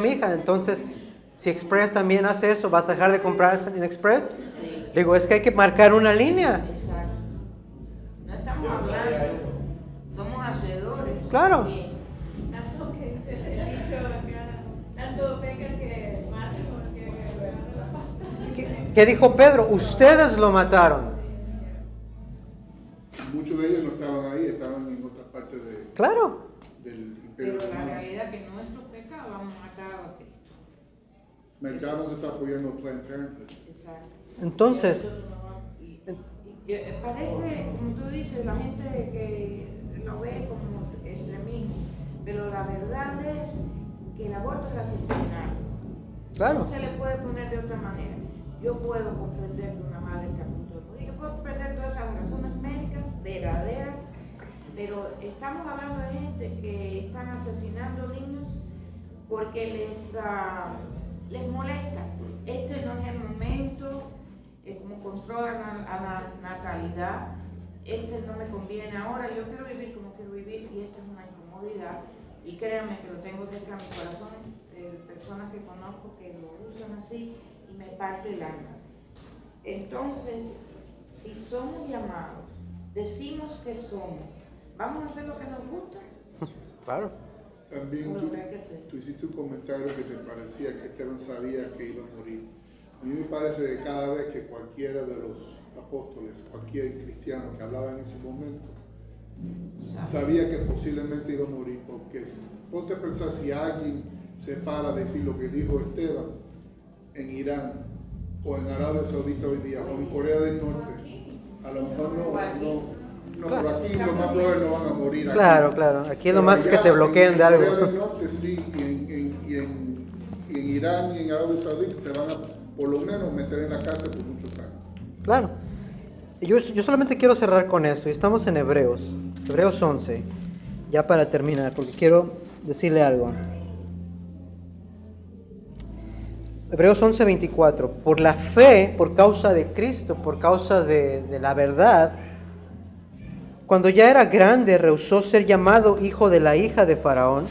hija, entonces, si Express también hace eso, ¿vas a dejar de comprar en Express? Sí. Le digo, es que hay que marcar una línea. Exacto. No estamos hablando, somos hacedores. Claro. Bien. Tanto que el dicho acá, tanto peca que mate como que regala la pata. ¿Qué dijo Pedro? Ustedes lo mataron. Muchos de ellos no estaban ahí, estaban en otras partes Claro. del imperio Pero la romano. realidad es que nuestros pecados han matado a Cristo. Mercado se está apoyando Planned Parenthood. Exacto. Entonces, Y que parece, como tú dices, la gente que lo ve como extremismo, pero la verdad es que el aborto es asesinato. claro. No se le puede poner de otra manera. Yo puedo comprender que una madre está a punto de morir, yo puedo comprender todas esas razones médicas verdaderas, pero estamos hablando de gente que están asesinando niños porque les molesta. Este no es el momento, como controlan a la natalidad, no me conviene ahora, yo quiero vivir como quiero vivir y esto es una incomodidad. Y créanme que lo tengo cerca de mi corazón, personas que conozco que lo usan así y me parte el alma. Entonces, si somos llamados, decimos que somos, ¿vamos a hacer lo que nos gusta? Claro. También Lo que hay que hacer. tú hiciste un comentario que te parecía que Esteban sabía que iba a morir. A mí me parece que cada vez que cualquiera de los apóstoles, cualquier cristiano que hablaba en ese momento, sabía que posiblemente iba a morir, porque ponte a pensar si alguien se para a decir lo que dijo Esteban en Irán, o en Arabia Saudita hoy día, o en Corea del Norte, a lo mejor no, por aquí lo más probable no van a morir. Aquí. Claro. Aquí lo más es que te bloqueen de algo. En Corea del Norte sí, y en Irán y en Arabia Saudita te van a por lo menos meter en la cárcel por muchos años. Claro. Yo solamente quiero cerrar con esto. Estamos en Hebreos 11, ya para terminar, porque quiero decirle algo. Hebreos 11, 24. Por la fe, por causa de Cristo, por causa de la verdad, cuando ya era grande, rehusó ser llamado hijo de la hija de Faraón,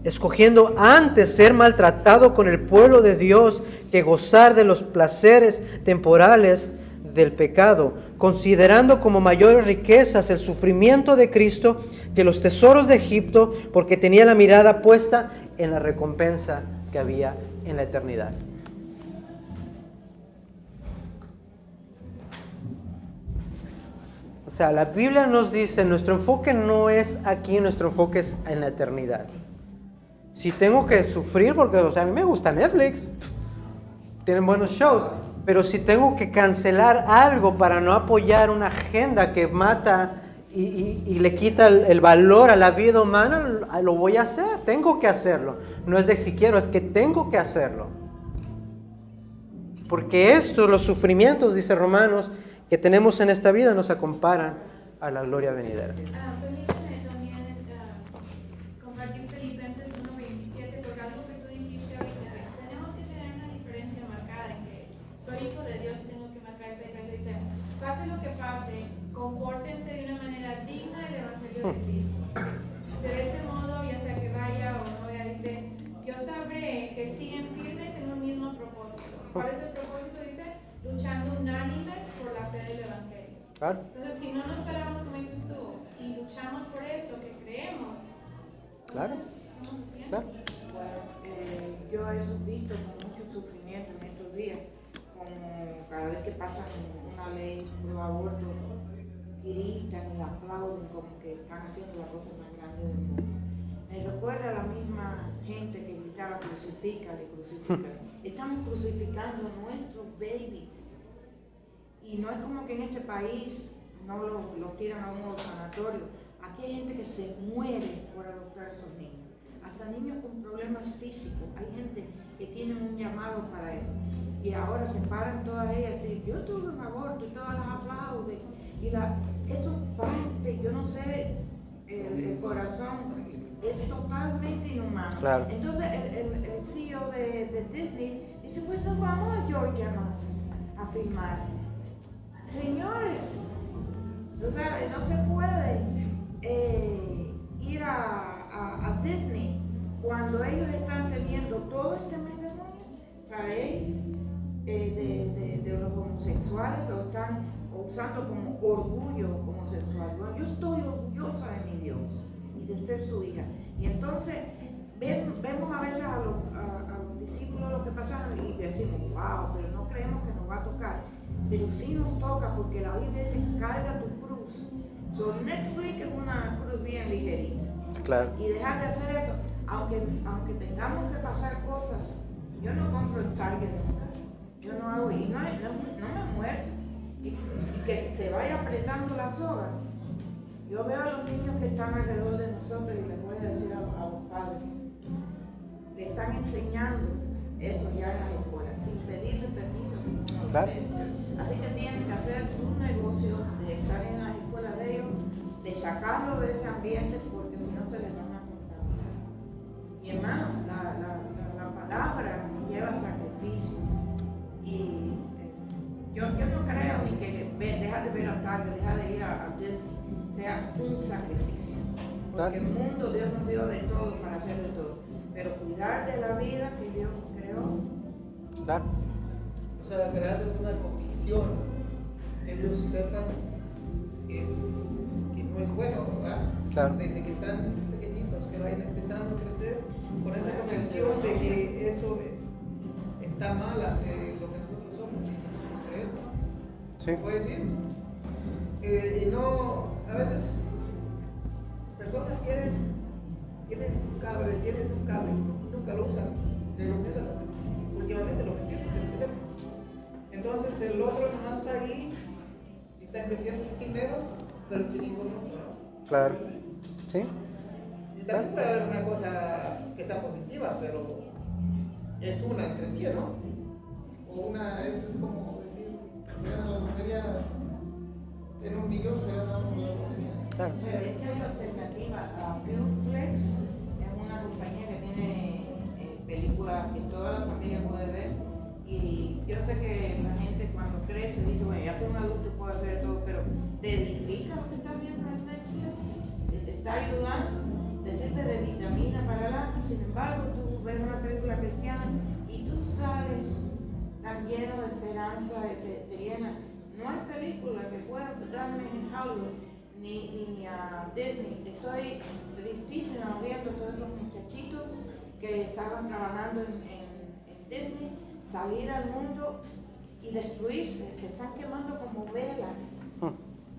escogiendo antes ser maltratado con el pueblo de Dios que gozar de los placeres temporales del pecado, considerando como mayores riquezas el sufrimiento de Cristo que los tesoros de Egipto, porque tenía la mirada puesta en la recompensa que había en la eternidad. O sea, la Biblia nos dice, nuestro enfoque no es aquí, nuestro enfoque es en la eternidad. Si tengo que sufrir, porque o sea, a mí me gusta Netflix, tienen buenos shows, pero si tengo que cancelar algo para no apoyar una agenda que mata y le quita el valor a la vida humana, lo voy a hacer, tengo que hacerlo. No es de si quiero, es que tengo que hacerlo. Porque los sufrimientos, dice Romanos, que tenemos en esta vida nos acomparan a la gloria venidera. Permítame también compartir Filipenses 1:27, porque de Cristo. Dice, de este modo, ya sea que vaya o no vaya, dice, yo sabré que siguen firmes en un mismo propósito. ¿Cuál es el propósito? Dice, luchando unánimes por la fe del Evangelio. Claro. Entonces, si no nos paramos, como dices tú, y luchamos por eso que creemos, Claro. entonces, ¿qué estamos haciendo? Claro. Bueno, yo he visto con mucho sufrimiento en estos días, como cada vez que pasan una ley pro aborto, gritan y aplauden como que están haciendo la cosa más grande del mundo. Me recuerda a la misma gente que gritaba crucifícale, crucifícale. Estamos crucificando a nuestros babies. Y no es como que en este país no los tiran a un sanatorio. Aquí hay gente que se muere por adoptar a esos niños. Hasta niños con problemas físicos. Hay gente que tiene un llamado para eso. Y ahora se paran todas ellas y yo tuve un aborto y todas las aplauden. Y eso parte, yo no sé, el corazón es totalmente inhumano. Claro. Entonces el CEO de Disney dice, pues nos vamos a Georgia más a filmar. Señores, o sea, no se puede ir a Disney cuando ellos están teniendo todo este matrimonio para ellos de los homosexuales, lo están usando como orgullo homosexual. Bueno, yo estoy orgullosa de mi Dios y de ser su hija. Y entonces vemos a veces a los discípulos lo que pasaron y decimos, wow, pero no creemos que nos va a tocar. Pero sí nos toca porque la Biblia dice, carga tu cruz. So, Netflix es una cruz bien ligerita. Claro. Y dejar de hacer eso, aunque tengamos que pasar cosas, yo no compro el Target nunca. Yo no hago, y no me muerto. Y que se vaya apretando la soga. Yo veo a los niños que están alrededor de nosotros y les voy a decir a los padres, le están enseñando eso ya en las escuelas, sin pedirle permiso. Claro. Así que tienen que hacer su negocio de estar en las escuelas de ellos, de sacarlo de ese ambiente, porque si no se les van a contaminar. Y hermano, la palabra lleva sacrificio. Y yo no creo ni que dejar de ver a tarde, dejar de ir a Disney sea un sacrificio. Porque el mundo Dios nos dio de todo para hacer de todo. Pero cuidar de la vida que Dios creó. Claro. O sea, crearles una convicción, que ellos sepan que no es bueno, ¿verdad? Claro. Desde que están pequeñitos, que vayan empezando a crecer con esa convicción de que eso está mal ante lo que nosotros somos y nosotros creemos. Sí. ¿Puede decir? Y no, a veces personas tienen un cable, y nunca lo usan, lo empiezan a hacer. Últimamente lo que sí es el teléfono. Entonces el otro nomás está ahí y está invirtiendo su dinero, pero sin ningún uso, ¿no? Claro. Sí. Y también puede haber una cosa que sea positiva, pero es una entre sí, ¿no? O una es como decir, gana la lotería en 1 millón, se gana una lotería. Claro. Pero es que hay alternativas. Flex es una compañía que tiene películas que toda la familia puede ver. Y yo sé que la gente cuando crece dice, bueno, ya soy un adulto y puedo hacer todo, pero te edifica lo que estás viendo en Netflix, te está ayudando, te sirve de vitamina para el alma. Sin embargo, tú ves una película cristiana y tú sales tan lleno de esperanza, te llena. No hay película que pueda darme en Hollywood ni a Disney. Estoy tristísima viendo todos esos muchachitos que estaban trabajando en Disney, salir al mundo y destruirse. Se están quemando como velas.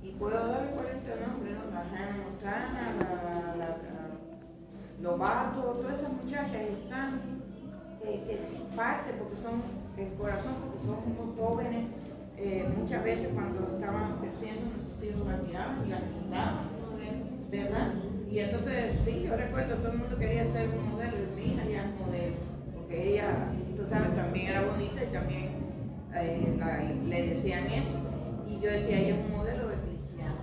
Y puedo darle 40 nombres, ¿no? La Hannah Montana, la Lovato, todas esas muchachas están que parte porque son el corazón, porque son muy jóvenes. Muchas veces cuando estaban creciendo nuestros hijos la miraban y la quitaban, ¿verdad? Y entonces, sí, yo recuerdo, todo el mundo quería ser un modelo, y mi hija ya es modelo, porque ella, tú sabes, también era bonita y también le decían eso. Y yo decía, ella es un modelo de cristiano.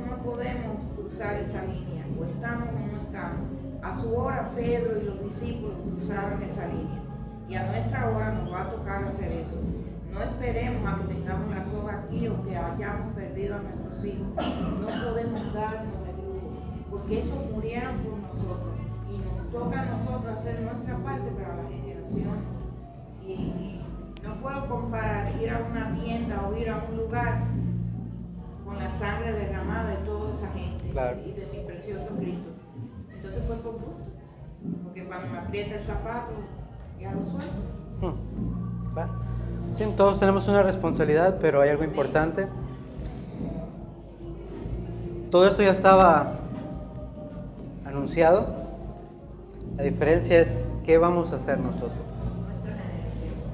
No podemos cruzar esa línea, o estamos o no estamos. A su hora Pedro y los discípulos cruzaron esa línea, y a nuestra hora nos va a tocar hacer eso. No esperemos a que tengamos la soga aquí o que hayamos perdido a nuestros hijos. No podemos darnos el lujo, porque esos murieron por nosotros y nos toca a nosotros hacer nuestra parte para la generación. Y no puedo comparar ir a una tienda o ir a un lugar con la sangre derramada de toda esa gente Claro. y de mi precioso Cristo. Entonces fue por gusto, porque cuando me aprieta el zapato, ya lo suelto. Claro. Sí, todos tenemos una responsabilidad, pero hay algo importante. Todo esto ya estaba anunciado. La diferencia es qué vamos a hacer nosotros.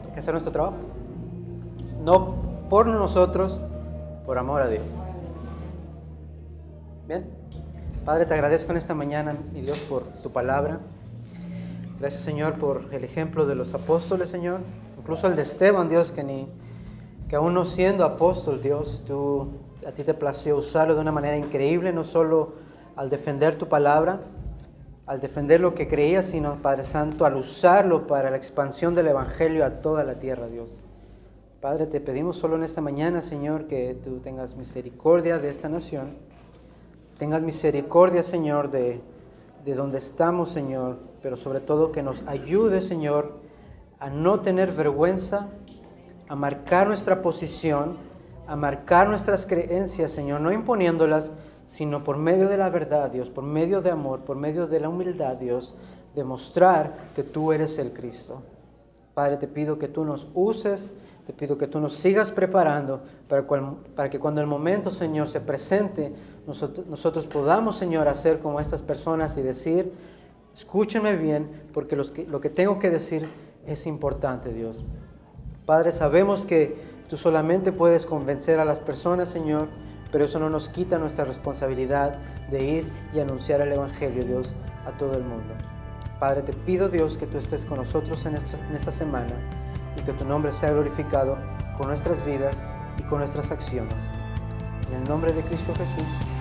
Hay que hacer nuestro trabajo. No por nosotros, por amor a Dios. Bien. Padre, te agradezco en esta mañana, mi Dios, por tu palabra. Gracias, Señor, por el ejemplo de los apóstoles, Señor. Incluso el de Esteban, Dios, que aún no siendo apóstol, Dios, a ti te plació usarlo de una manera increíble, no solo al defender tu palabra, al defender lo que creía, sino, Padre Santo, al usarlo para la expansión del Evangelio a toda la tierra, Dios. Padre, te pedimos solo en esta mañana, Señor, que tú tengas misericordia de esta nación, tengas misericordia, Señor, de donde estamos, Señor, pero sobre todo que nos ayude, Señor, a no tener vergüenza, a marcar nuestra posición, a marcar nuestras creencias, Señor, no imponiéndolas, sino por medio de la verdad, Dios, por medio de amor, por medio de la humildad, Dios, demostrar que tú eres el Cristo. Padre, te pido que tú nos uses, te pido que tú nos sigas preparando para que cuando el momento, Señor, se presente, nosotros podamos, Señor, hacer como estas personas y decir, escúchenme bien, porque lo que tengo que decir es importante, Dios. Padre, sabemos que tú solamente puedes convencer a las personas, Señor, pero eso no nos quita nuestra responsabilidad de ir y anunciar el Evangelio, Dios, a todo el mundo. Padre, te pido, Dios, que tú estés con nosotros en esta semana y que tu nombre sea glorificado con nuestras vidas y con nuestras acciones. En el nombre de Cristo Jesús.